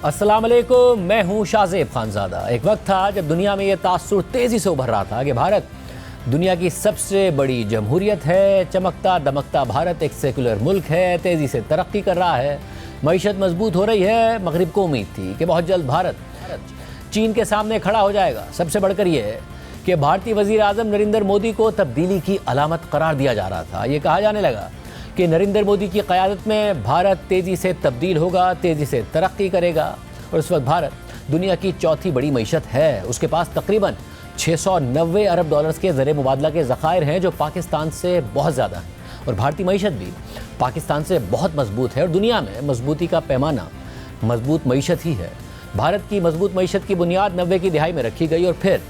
अस्सलाम वालेकुम, मैं हूं शाहजेब खानजादा। एक वक्त था जब दुनिया में ये तासुर तेज़ी से उभर रहा था कि भारत दुनिया की सबसे बड़ी जमहूरियत है। चमकता दमकता भारत एक सेकुलर मुल्क है, तेज़ी से तरक्की कर रहा है, मईशत मजबूत हो रही है। मगरिब को उम्मीद थी कि बहुत जल्द भारत चीन के सामने खड़ा हो जाएगा। सबसे बढ़कर यह है कि भारतीय वज़ीर आज़म नरेंद्र मोदी को तब्दीली की अलामत करार दिया जा रहा था। ये कहा जाने लगा कि नरेंद्र मोदी की क़यादत में भारत तेज़ी से तब्दील होगा, तेज़ी से तरक्की करेगा। और इस वक्त भारत दुनिया की चौथी बड़ी मईशत है। उसके पास तकरीबन 690 अरब डॉलर्स के ज़र मुबादला के ज़खायर हैं, जो पाकिस्तान से बहुत ज़्यादा हैं। और भारतीय मईशत भी पाकिस्तान से बहुत मजबूत है और दुनिया में मजबूती का पैमाना मजबूत मईशत ही है। भारत की मजबूत मईशत की बुनियाद 90 की दिहाई में रखी गई और फिर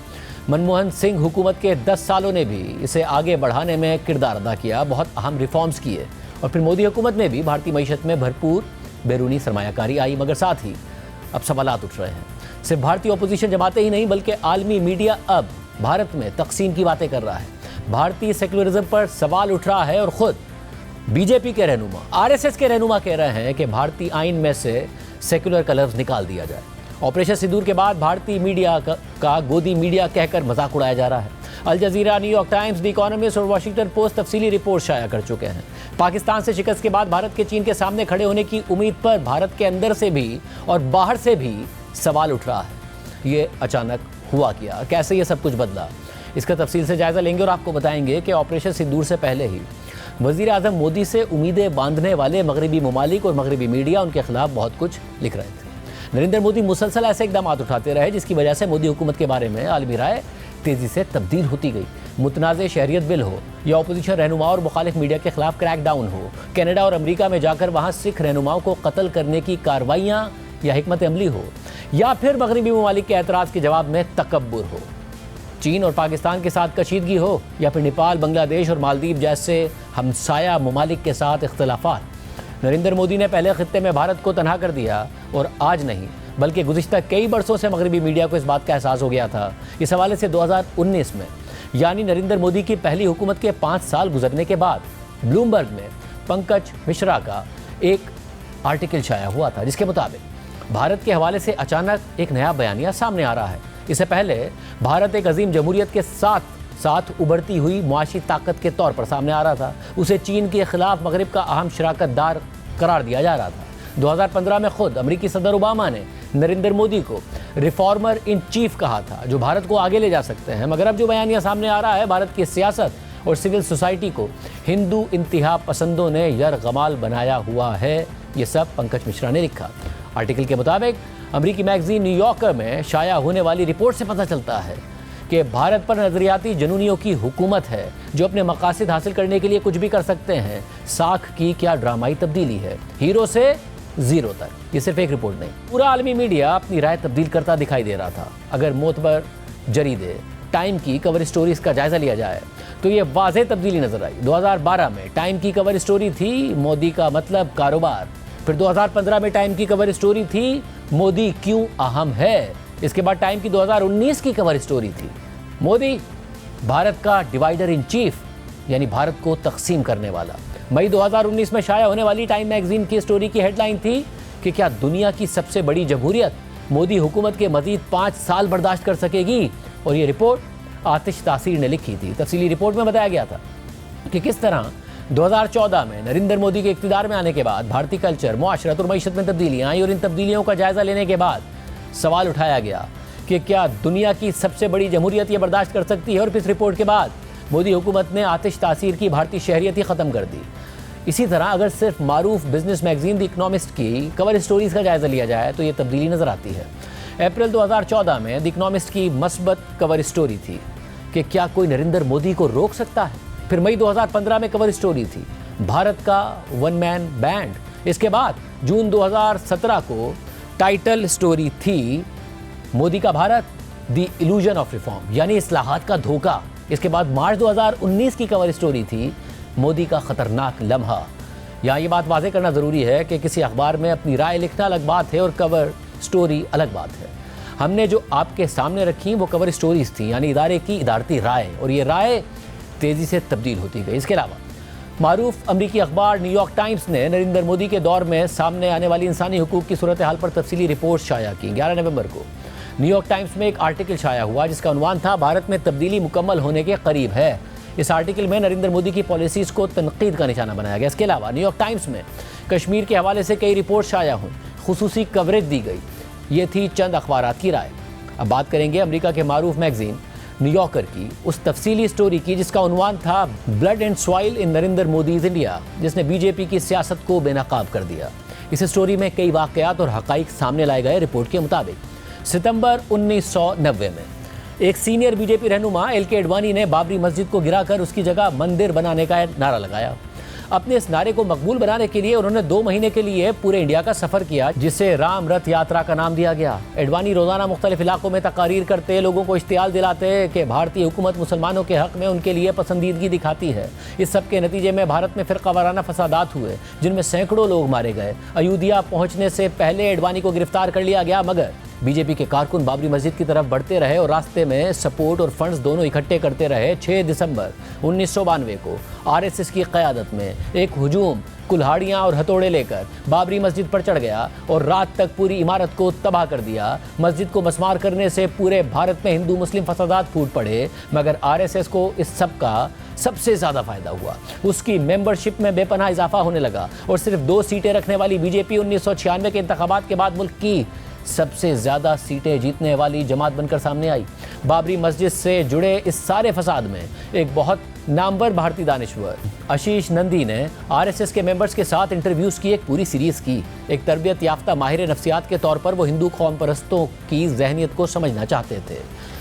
मनमोहन सिंह हुकूमत के 10 सालों ने भी इसे आगे बढ़ाने में किरदार अदा किया, बहुत अहम रिफॉर्म्स किए। और फिर मोदी हुकूमत में भी भारतीय मईशत में भरपूर बैरूनी सरमायाकारी आई। मगर साथ ही अब सवालात उठ रहे हैं। सिर्फ भारतीय ओपोजिशन जमाते ही नहीं बल्कि आलमी मीडिया अब भारत में तकसीम की बातें कर रहा है। भारतीय सेकुलरिज्म पर सवाल उठ रहा है और ख़ुद बीजेपी के रहनुमा, आरएसएस के रहनुमा कह रहे हैं कि भारतीय आइन में से सेकुलर का लफ्ज़ निकाल दिया जाए। ऑपरेशन सिंदूर के बाद भारतीय मीडिया का गोदी मीडिया कहकर मजाक उड़ाया जा रहा है। Al Jazeera, New York Times, the Economist और वाशिंगटन पोस्ट तफसीली रिपोर्ट शाया कर चुके हैं। पाकिस्तान से शिकस्त के बाद भारत के चीन के सामने खड़े होने की उम्मीद पर भारत के अंदर से भी और बाहर से भी सवाल उठ रहा है। ये अचानक हुआ क्या, कैसे ये सब कुछ बदला, इसका तफसील से जायज़ा लेंगे और आपको बताएंगे कि ऑपरेशन सिंदूर से पहले ही वज़ीर आज़म मोदी से उम्मीदें बांधने वाले मगरबी ममालिक और मगरबी मीडिया उनके खिलाफ बहुत कुछ लिख रहे थे। नरेंद्र मोदी मुसलसल ऐसे इकदाम उठाते रहे जिसकी वजह से मोदी हुकूमत के बारे में आलमी राय तेज़ी से तब्दील होती गई। मुतनाज़ शहरियत बिल हो या अपोजिशन रहनुमा और मुखालिफ मीडिया के खिलाफ क्रैकडाउन हो, कनाडा और अमेरिका में जाकर वहाँ सिख रहनुमाओं को कत्ल करने की कार्रवाइयाँ या हिकमत अमली हो, या फिर मगरबी ममालिक के एतराज़ के जवाब में तकब्बुर हो, चीन और पाकिस्तान के साथ कशीदगी हो, या फिर नेपाल, बांग्लादेश और मालदीव जैसे हमसाया ममालिक के साथ इख्तलाफात। नरेंद्र मोदी ने पहले खित्ते में भारत को तनहा कर दिया और आज नहीं बल्कि गुज़िश्ता कई बरसों से मगरबी मीडिया को इस बात का एहसास हो गया था। इस हवाले से 2019 में यानी नरेंद्र मोदी की पहली हुकूमत के 5 साल गुजरने के बाद ब्लूमबर्ग में पंकज मिश्रा का एक आर्टिकल छाया हुआ था जिसके मुताबिक भारत के हवाले से अचानक एक नया बयानिया सामने आ रहा है। इससे पहले भारत एक अजीम जमहूरियत के साथ उभरती हुई मुआशी ताकत के तौर पर सामने आ रहा था। उसे चीन के खिलाफ मगरब का अहम शराकतदार करार दिया जा रहा था। 2015 में खुद अमरीकी सदर ओबामा ने नरेंद्र मोदी को रिफॉर्मर इन चीफ कहा था, जो भारत को आगे ले जा सकते हैं। मगर अब जो बयानिया सामने आ रहा है, भारत की सियासत और सिविल सोसाइटी को हिंदू इंतहा पसंदों ने यरगमाल बनाया हुआ है। ये सब पंकज मिश्रा ने लिखा। आर्टिकल के मुताबिक अमरीकी मैगजीन न्यूयॉर्कर में शाया होने वाली रिपोर्ट से पता चलता है कि भारत पर नजरियाती जनूनियों की हुकूमत है जो अपने मकासद हासिल करने के लिए कुछ भी कर सकते हैं। साख की क्या ड्रामाई तब्दीली है, हीरो से जीरो तक। ये सिर्फ एक रिपोर्ट नहीं, पूरा आलमी मीडिया अपनी राय तब्दील करता दिखाई दे रहा था। अगर मोतबर जरीदे टाइम की कवर स्टोरीज का जायजा लिया जाए तो ये वाज़ेह तब्दीली नजर आई। 2012 में टाइम की कवर स्टोरी थी मोदी का मतलब कारोबार। फिर 2015 में टाइम की कवर स्टोरी थी मोदी क्यों अहम है। इसके बाद टाइम की 2019 की कवर स्टोरी थी मोदी भारत का डिवाइडर इन चीफ, यानी भारत को तकसीम करने वाला। मई 2019 में शाया होने वाली टाइम मैगजीन की स्टोरी की हेडलाइन थी कि क्या दुनिया की सबसे बड़ी जमहूरियत मोदी हुकूमत के मजीद 5 साल बर्दाश्त कर सकेगी। और ये रिपोर्ट आतिश तासीर ने लिखी थी। तफसीली रिपोर्ट में बताया गया था कि किस तरह 2014 में नरेंद्र मोदी के इक़्तिदार में आने के बाद भारतीय कल्चर, मुआशरत और मईशत में तब्दीलियाँ आई और इन तब्दीलियों का जायज़ा लेने के बाद सवाल उठाया गया कि क्या दुनिया की सबसे बड़ी जमहूरियत ये बर्दाश्त कर सकती है। और फिर इस रिपोर्ट के बाद मोदी हुकूमत ने आतिश तासीर की भारतीय शहरियत ही ख़त्म कर दी। इसी तरह अगर सिर्फ मारूफ बिजनेस मैगजीन द इकोनॉमिस्ट की कवर स्टोरीज़ का जायज़ा लिया जाए तो ये तब्दीली नज़र आती है। अप्रैल 2014 में द इकोनॉमिस्ट की मस्बत कवर स्टोरी थी कि क्या कोई नरेंद्र मोदी को रोक सकता है। फिर मई 2015 में कवर स्टोरी थी भारत का वन मैन बैंड। इसके बाद जून 2017 को टाइटल स्टोरी थी मोदी का Bharat the illusion of reform, यानी इस्लाहात का धोखा। इसके बाद मार्च 2019 की कवर स्टोरी थी मोदी का खतरनाक लम्हा। यहाँ ये बात वाज़ेह करना ज़रूरी है कि किसी अखबार में अपनी राय लिखना अलग बात है और कवर स्टोरी अलग बात है। हमने जो आपके सामने रखी वो कवर स्टोरीज थी, यानी इदारे की इदारती राय, और ये राय तेज़ी से तब्दील होती गई। इसके अलावा मारूफ अमरीकी अखबार न्यूयॉर्क टाइम्स ने नरेंद्र मोदी के दौर में सामने आने वाली इंसानी हुकूक की सूरत हाल पर तफसीली रिपोर्ट शाया की। 11 नवंबर को न्यूयॉर्क टाइम्स में एक आर्टिकल शाया हुआ जिसका उन्वान था भारत में तब्दीली मुकम्मल होने के करीब है। इस आर्टिकल में नरेंद्र मोदी की पॉलिसीज़ को तनकीद का निशाना बनाया गया। इसके अलावा न्यूयॉर्क टाइम्स में कश्मीर के हवाले से कई रिपोर्ट शाया हुई, खुसूसी कवरेज दी गई। ये थी चंद अखबारात की राय। अब बात करेंगे अमेरिका के मारूफ मैगजीन न्यूयॉर्कर की उस तफसीली स्टोरी की जिसका उन्वान था blood and soil in Narendra Modi's India, जिसने बीजेपी की सियासत को बेनकाब कर दिया। इस स्टोरी में कई वाकयात और हकाइक सामने लाए गए। रिपोर्ट के मुताबिक सितंबर 1990 में एक सीनियर बीजेपी रहनुमा एल.के. अडवाणी ने बाबरी मस्जिद को गिराकर उसकी जगह मंदिर बनाने का नारा लगाया। अपने इस नारे को मकबूल बनाने के लिए उन्होंने 2 महीने के लिए पूरे इंडिया का सफर किया, जिसे राम रथ यात्रा का नाम दिया गया। अडवाणी रोजाना मुख्तलिफ इलाकों में तकारीर करते, लोगों को इश्तियाल दिलाते कि भारतीय हुकूमत मुसलमानों के हक में उनके लिए पसंदीदगी दिखाती है। इस सब के नतीजे में भारत में फिरका वाराना फसादात हुए, जिनमें सैकड़ों लोग मारे गए। अयोध्या पहुंचने से पहले अडवाणी को गिरफ्तार कर लिया गया, मगर बीजेपी के कारकुन बाबरी मस्जिद की तरफ बढ़ते रहे और रास्ते में सपोर्ट और फंड्स दोनों इकट्ठे करते रहे। 6 दिसंबर 1992 को आरएसएस की क़यादत में एक हुजूम कुल्हाड़ियाँ और हथौड़े लेकर बाबरी मस्जिद पर चढ़ गया और रात तक पूरी इमारत को तबाह कर दिया। मस्जिद को मस्मार करने से पूरे भारत में हिंदू मुस्लिम फसादात फूट पड़े, मगर आरएसएस को इस सब का सबसे ज़्यादा फायदा हुआ। उसकी मेंबरशिप में बेपनाह इजाफा होने लगा और सिर्फ 2 सीटें रखने वाली बीजेपी 1996 के इंतखाबात के बाद मुल्क की सबसे ज़्यादा सीटें जीतने वाली जमात बनकर सामने आई। बाबरी मस्जिद से जुड़े इस सारे फसाद में एक बहुत नामवर भारतीय दानिश्वर आशीष नंदी ने आरएसएस के मेंबर्स के साथ इंटरव्यूज़ की एक पूरी सीरीज़ की। एक तरबियत याफ्ता माहिर नफ्सियात के तौर पर वो हिंदू कौम परस्तों की जहनीत को समझना चाहते थे।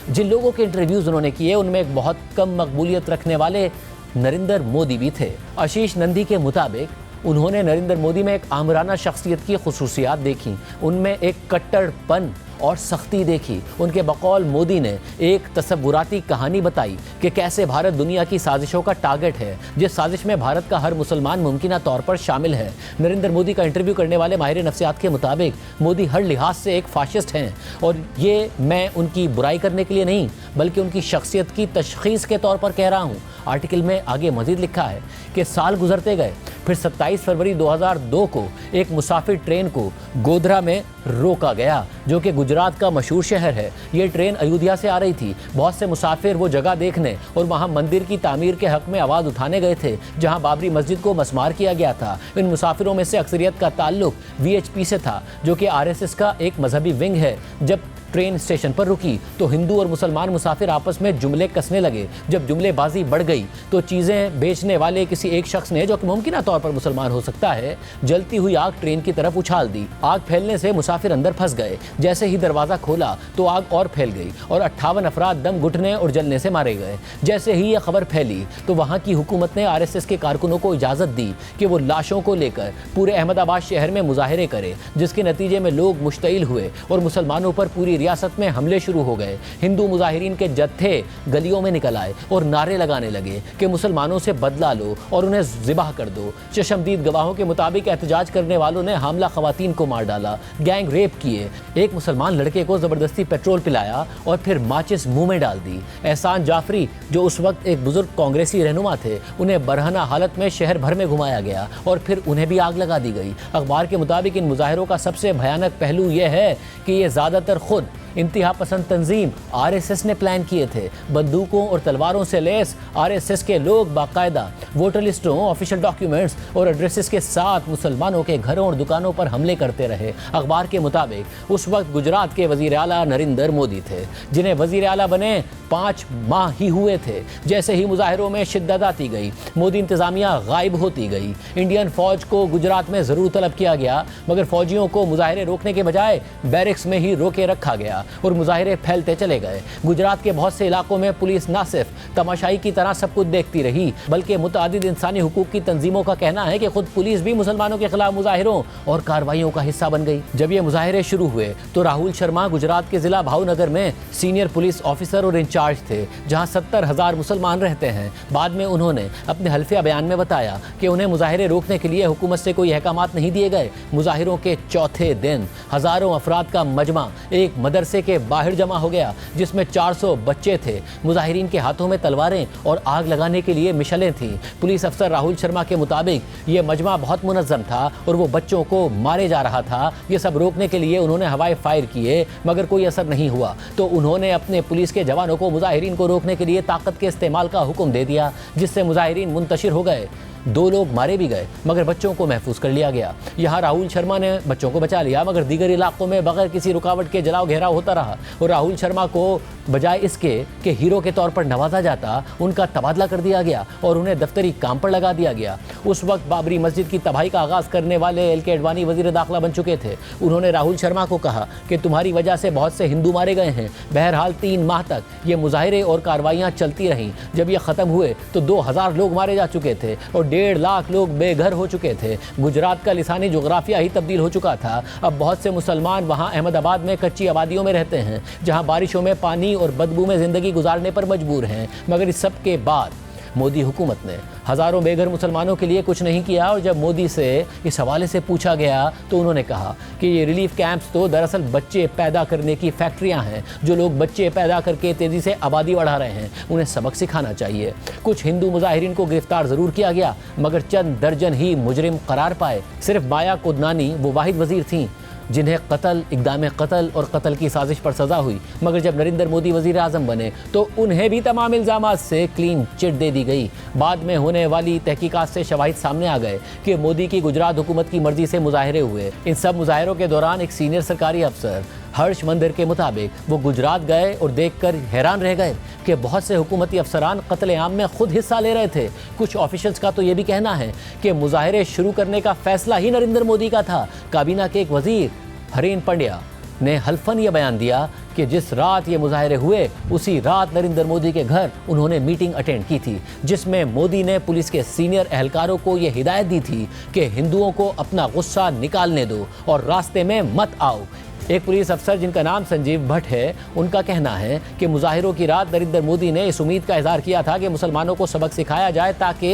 जिन लोगों के इंटरव्यूज़ उन्होंने किए उनमें एक बहुत कम मकबूलियत रखने वाले नरेंद्र मोदी भी थे। आशीष नंदी के मुताबिक उन्होंने नरेंद्र मोदी में एक आमराना शख्सियत की खुसूसियात देखी, उनमें एक कट्टरपन और सख्ती देखी। उनके बकौल मोदी ने एक तसव्वुराती कहानी बताई कि कैसे भारत दुनिया की साजिशों का टारगेट है, जिस साजिश में भारत का हर मुसलमान मुमकिना तौर पर शामिल है। नरेंद्र मोदी का इंटरव्यू करने वाले माहिर नफ्सियात के मुताबिक मोदी हर लिहाज से एक फाशिस्ट हैं, और ये मैं उनकी बुराई करने के लिए नहीं बल्कि उनकी शख्सियत की तशखीस के तौर पर कह रहा हूँ। आर्टिकल में आगे मजीद लिखा है कि साल गुजरते गए, फिर 27 फरवरी 2002 को एक मुसाफिर ट्रेन को गोधरा में रोका गया, जो कि गुजरात का मशहूर शहर है। ये ट्रेन अयोध्या से आ रही थी। बहुत से मुसाफिर वो जगह देखने और वहाँ मंदिर की तामीर के हक में आवाज़ उठाने गए थे जहाँ बाबरी मस्जिद को मस्मार किया गया था। इन मुसाफिरों में से अक्सरियत का ताल्लुक वीएचपी से था, जो कि आरएसएस का एक मजहबी विंग है। जब ट्रेन स्टेशन पर रुकी तो हिंदू और मुसलमान मुसाफिर आपस में जुमले कसने लगे। जब जुमलेबाजी बढ़ गई तो चीज़ें बेचने वाले किसी एक शख्स ने, जो कि मुमकिन तौर पर मुसलमान हो सकता है, जलती हुई आग ट्रेन की तरफ उछाल दी। आग फैलने से मुसाफिर अंदर फंस गए। जैसे ही दरवाज़ा खोला तो आग और फैल गई और 58 अफराद दम घुटने और जलने से मारे गए। जैसे ही यह खबर फैली तो वहाँ की हुकूमत ने आरएसएस के कारकुनों को इजाज़त दी कि वो लाशों को लेकर पूरे अहमदाबाद शहर में मुजाहरे करें, जिसके नतीजे में लोग मुश्तइल हुए और मुसलमानों पर पूरी रियासत में हमले शुरू हो गए। हिंदू मुजाहिरीन के जत्थे गलियों में निकल आए और नारे लगाने लगे कि मुसलमानों से बदला लो और उन्हें ज़िबाह कर दो। चशमदीद गवाहों के मुताबिक एहतजाज करने वालों ने हामला खवातीन को मार डाला, गैंग रेप किए, एक मुसलमान लड़के को ज़बरदस्ती पेट्रोल पिलाया और फिर माचिस मुंह में डाल दी। एहसान जाफरी, जो उस वक्त एक बुजुर्ग कांग्रेसी रहनुमा थे, उन्हें बरहना हालत में शहर भर में घुमाया गया और फिर उन्हें भी आग लगा दी गई। अखबार के मुताबिक इन मुजाहिरों का सबसे भयानक पहलू यह है कि ये ज़्यादातर खुद इंतहा पसंद तंजीम आरएसएस ने प्लान किए थे। बंदूकों और तलवारों से लैस आरएसएस के लोग बाकायदा वोटर लिस्टों, ऑफिशियल डॉक्यूमेंट्स और एड्रेसेस के साथ मुसलमानों के घरों और दुकानों पर हमले करते रहे। अखबार के मुताबिक उस वक्त गुजरात के वजीर आला नरेंद्र मोदी थे, जिन्हें वजीर आला बने 5 माह ही हुए थे। जैसे ही मुजाहिरों में शिद्दत आती गई, मोदी इंतजामिया गायब होती गई। इंडियन फौज को गुजरात में ज़रूर तलब किया गया, मगर फौजियों को मुजाहिरे रोकने के बजाय बैरिक्स में ही रोके रखा गया और मुजाहिरे फैलते चले गए। गुजरात के बहुत से इलाकों में पुलिस न सिर्फ तमाशाई की तरह सब कुछ देखती रही, बल्कि मुतादिद इंसानी हुकूक की तंजीमों का कहना है कि खुद पुलिस भी मुसलमानों के खिलाफ मुजाहिरों और कार्रवाइयों का हिस्सा बन गई। जब ये मुजाहिरे शुरू हुए तो राहुल शर्मा गुजरात के जिला भावनगर में सीनियर पुलिस ऑफिसर और इंचार्ज थे, जहां 70,000 मुसलमान रहते हैं। बाद में उन्होंने अपने हल्फिया बयान में बताया कि उन्हें मुजाहिरे रोकने के लिए हुकूमत से कोई अहकामात नहीं दिए गए। मुजाहिरों के चौथे दिन हज़ारों अफराद का मजमा एक मदरसे मदरसे के बाहर जमा हो गया, जिसमें 400 बच्चे थे। मुजाहिरीन के हाथों में तलवारें और आग लगाने के लिए मिशलें थीं। पुलिस अफसर राहुल शर्मा के मुताबिक ये मजमा बहुत मुनज़्ज़म था और वो बच्चों को मारे जा रहा था। ये सब रोकने के लिए उन्होंने हवाई फायर किए, मगर कोई असर नहीं हुआ। तो उन्होंने अपने पुलिस के जवानों को मुजाहिरीन को रोकने के लिए ताकत के इस्तेमाल का हुक्म दे दिया, जिससे मुजाहिरीन मुंतशिर हो गए। 2 लोग मारे भी गए, मगर बच्चों को महफूज कर लिया गया। यहाँ राहुल शर्मा ने बच्चों को बचा लिया, मगर दीगर इलाकों में बगैर किसी रुकावट के जलाओ घेराव होता रहा और राहुल शर्मा को बजाय इसके कि हीरो के तौर पर नवाजा जाता, उनका तबादला कर दिया गया और उन्हें दफ्तरी काम पर लगा दिया गया। उस वक्त बाबरी मस्जिद की तबाही का आगाज़ करने वाले LK अडवाणी वज़ीर दाखिला बन चुके थे। उन्होंने राहुल शर्मा को कहा कि तुम्हारी वजह से बहुत से हिंदू मारे गए हैं। बहरहाल 3 माह तक ये मुजाहिरे और कार्रवाइयाँ चलती रहीं। जब ये ख़त्म हुए तो 2000 लोग मारे जा चुके थे और 1.5 लाख लोग बेघर हो चुके थे। गुजरात का लिसानी जोग्राफिया ही तब्दील हो चुका था। अब बहुत से मुसलमान वहाँ अहमदाबाद में कच्ची आबादियों में रहते हैं, जहाँ बारिशों में पानी और बदबू में ज़िंदगी गुजारने पर मजबूर हैं। मगर इस सब के बाद मोदी हुकूमत ने हज़ारों बेघर मुसलमानों के लिए कुछ नहीं किया। और जब मोदी से इस हवाले से पूछा गया तो उन्होंने कहा कि ये रिलीफ कैंप्स तो दरअसल बच्चे पैदा करने की फैक्ट्रियां हैं। जो लोग बच्चे पैदा करके तेज़ी से आबादी बढ़ा रहे हैं, उन्हें सबक सिखाना चाहिए। कुछ हिंदू मुजाहिरीन को गिरफ्तार ज़रूर किया गया, मगर चंद दर्जन ही मुजरिम करार पाए। सिर्फ माया कोदनानी वो वाहिद वज़ीर थीं जिन्हें कत्ल, इक़दाम कत्ल और कत्ल की साजिश पर सज़ा हुई। मगर जब नरेंद्र मोदी वज़ीर आज़म बने तो उन्हें भी तमाम इल्ज़ामात से क्लीन चिट दे दी गई। बाद में होने वाली तहकीकात से शवाहिद सामने आ गए कि मोदी की गुजरात हुकूमत की मर्जी से मुजाहिरे हुए। इन सब मुजाहिरों के दौरान एक सीनियर सरकारी अफसर हर्ष मंदिर के मुताबिक वो गुजरात गए और देखकर हैरान रह गए कि बहुत से हुकूमती अफसरान कत्ले आम में खुद हिस्सा ले रहे थे। कुछ ऑफिशियल्स का तो ये भी कहना है कि मुजाहिरे शुरू करने का फैसला ही नरेंद्र मोदी का था। काबीना के एक वजीर हरेन पंड्या ने हल्फन ये बयान दिया कि जिस रात ये मुजाहिरे हुए उसी रात नरेंद्र मोदी के घर उन्होंने मीटिंग अटेंड की थी, जिसमें मोदी ने पुलिस के सीनियर एहलकारों को ये हिदायत दी थी कि हिंदुओं को अपना गुस्सा निकालने दो और रास्ते में मत आओ। एक पुलिस अफसर जिनका नाम संजीव भट्ट है, उनका कहना है कि मुजाहिरों की रात नरेंद्र मोदी ने इस उम्मीद का इजहार किया था कि मुसलमानों को सबक सिखाया जाए ताकि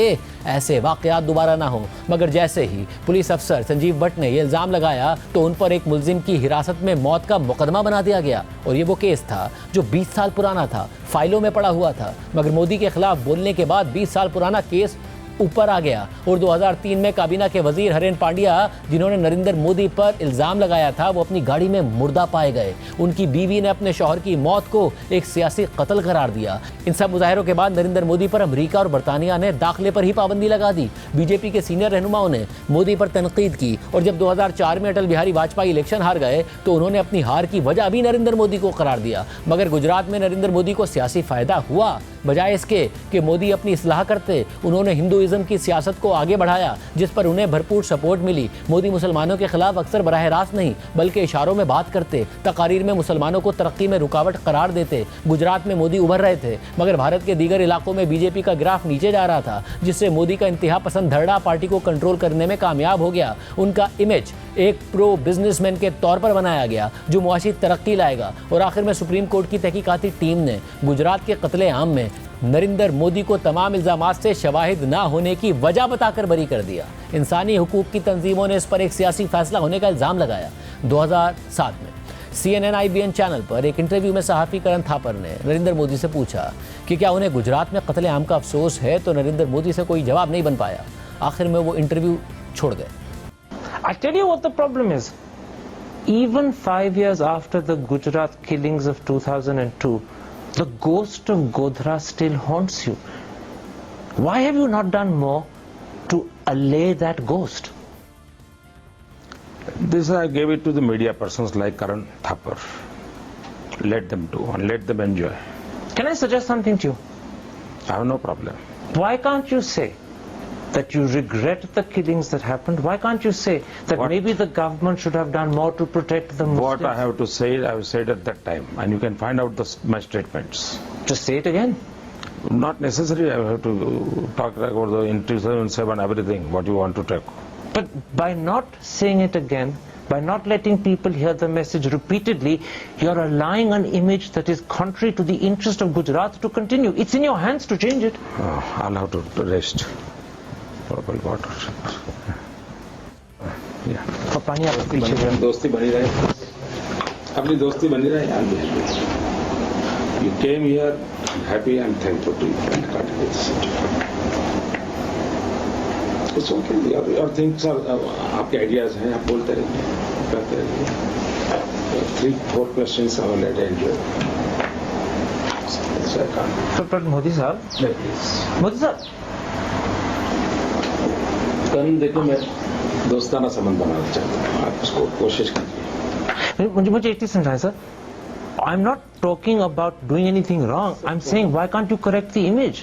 ऐसे वाक़यात दोबारा ना हो। मगर जैसे ही पुलिस अफसर संजीव भट्ट ने यह इल्ज़ाम लगाया तो उन पर एक मुलजिम की हिरासत में मौत का मुकदमा बना दिया गया। और ये वो केस था जो 20 साल पुराना था, फाइलों में पड़ा हुआ था। मगर मोदी के खिलाफ बोलने के बाद 20 साल पुराना केस ऊपर आ गया और 2003 में काबीना के वजीर हरेन पांड्या, जिन्होंने नरेंद्र मोदी पर इल्ज़ाम लगाया था, वो अपनी गाड़ी में मुर्दा पाए गए। उनकी बीवी ने अपने शौहर की मौत को एक सियासी कत्ल करार दिया। इन सब मुजाहिरों के बाद नरेंद्र मोदी पर अमेरिका और बरतानिया ने दाखिले पर ही पाबंदी लगा दी। बीजेपी के सीनियर रहनुमाओं ने मोदी पर तनकीद की और जब 2004 में अटल बिहारी वाजपेयी इलेक्शन हार गए तो उन्होंने अपनी हार की वजह भी नरेंद्र मोदी को करार दिया। मगर गुजरात में नरेंद्र मोदी को सियासी फ़ायदा हुआ। बजाय इसके कि मोदी अपनी इस्लाह करते, उन्होंने हिंदुइज्म की सियासत को आगे बढ़ाया, जिस पर उन्हें भरपूर सपोर्ट मिली। मोदी मुसलमानों के खिलाफ अक्सर बराह रास्त नहीं बल्कि इशारों में बात करते, तकारीर में मुसलमानों को तरक्की में रुकावट करार देते। गुजरात में मोदी उभर रहे थे, मगर भारत के दीगर इलाकों में बीजेपी का ग्राफ नीचे जा रहा था, जिससे मोदी का इंतहा पसंद धरड़ा पार्टी को कंट्रोल करने में कामयाब हो गया। उनका इमेज एक प्रो बिजनेसमैन के तौर पर बनाया गया जो मुआशी तरक्की लाएगा। और आखिर में सुप्रीम कोर्ट की तहकीकाती टीम ने गुजरात के कत्ले आम में नरेंद्र मोदी को तमाम इल्ज़ामात से शवाहिद ना होने की वजह बताकर बरी कर दिया। इंसानी हुकूक की तंजीमों ने इस पर एक सियासी फैसला होने का इल्ज़ाम लगाया। 2007 में CNN IBN चैनल पर एक इंटरव्यू में सहाफ़ी करण थापर ने नरेंद्र मोदी से पूछा कि क्या उन्हें गुजरात में कत्ले आम का अफसोस है, तो नरेंद्र मोदी से कोई जवाब नहीं बन पाया। आखिर में वो इंटरव्यू छोड़ गए। I tell you what the problem is. Even 5 years after the Gujarat killings of 2002, the ghost of Godhra still haunts you. Why have you not done more to allay that ghost? This I gave it to the media persons like Karan Thapar. Let them do and let them enjoy. Can I suggest something to you? I have no problem. Why can't you say that you regret the killings that happened? Why can't you say that maybe the government should have done more to protect the Muslims? What I have to say, I have said at that time, and you can find out my statements. Just say it again. Not necessary. I have to talk about the in 2007 everything. What you want to talk? But by not saying it again, by not letting people hear the message repeatedly, you're allowing an image that is contrary to the interest of Gujarat to continue. It's in your hands to change it. I'll have to rest. Purple water. Yeah. पानी आप पीछे दोस्ती बनी रहे। अपनी दोस्ती बनी रहे यार। You came here, happy and thankful to you. It's okay, और थिंग्स आपके आइडियाज हैं, आप बोलते रहिए, करते रहिए। 3-4 questions I will attend you. But Modi साहब, मोदी साहब, कल देखो मैं दोस्ताना संबंध बनाना चाहता हूँ, आप उसको कोशिश कीजिए। मुझे एक चीज समझाएं sir. I'm not talking about doing anything wrong. I'm saying why can't you correct the image?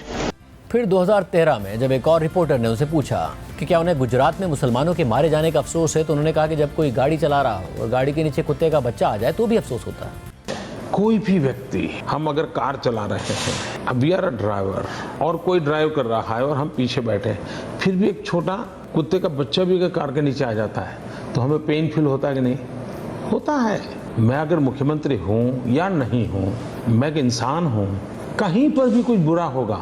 फिर 2013 में जब एक और रिपोर्टर ने उनसे पूछा कि क्या उन्हें गुजरात में मुसलमानों के मारे जाने का अफसोस है, तो उन्होंने कहा कि जब कोई गाड़ी चला रहा हो और गाड़ी के नीचे कुत्ते का बच्चा आ जाए तो भी अफसोस होता है। कोई भी व्यक्ति, हम अगर कार चला रहे हैं, अब वी आर अ ड्राइवर और कोई ड्राइव कर रहा है और हम पीछे बैठे हैं, फिर भी एक छोटा कुत्ते का बच्चा भी अगर कार के नीचे आ जाता है तो हमें पेन फील होता है कि नहीं? होता है। मैं अगर मुख्यमंत्री हूँ या नहीं हूँ, मैं एक इंसान हूँ, कहीं पर भी कुछ बुरा होगा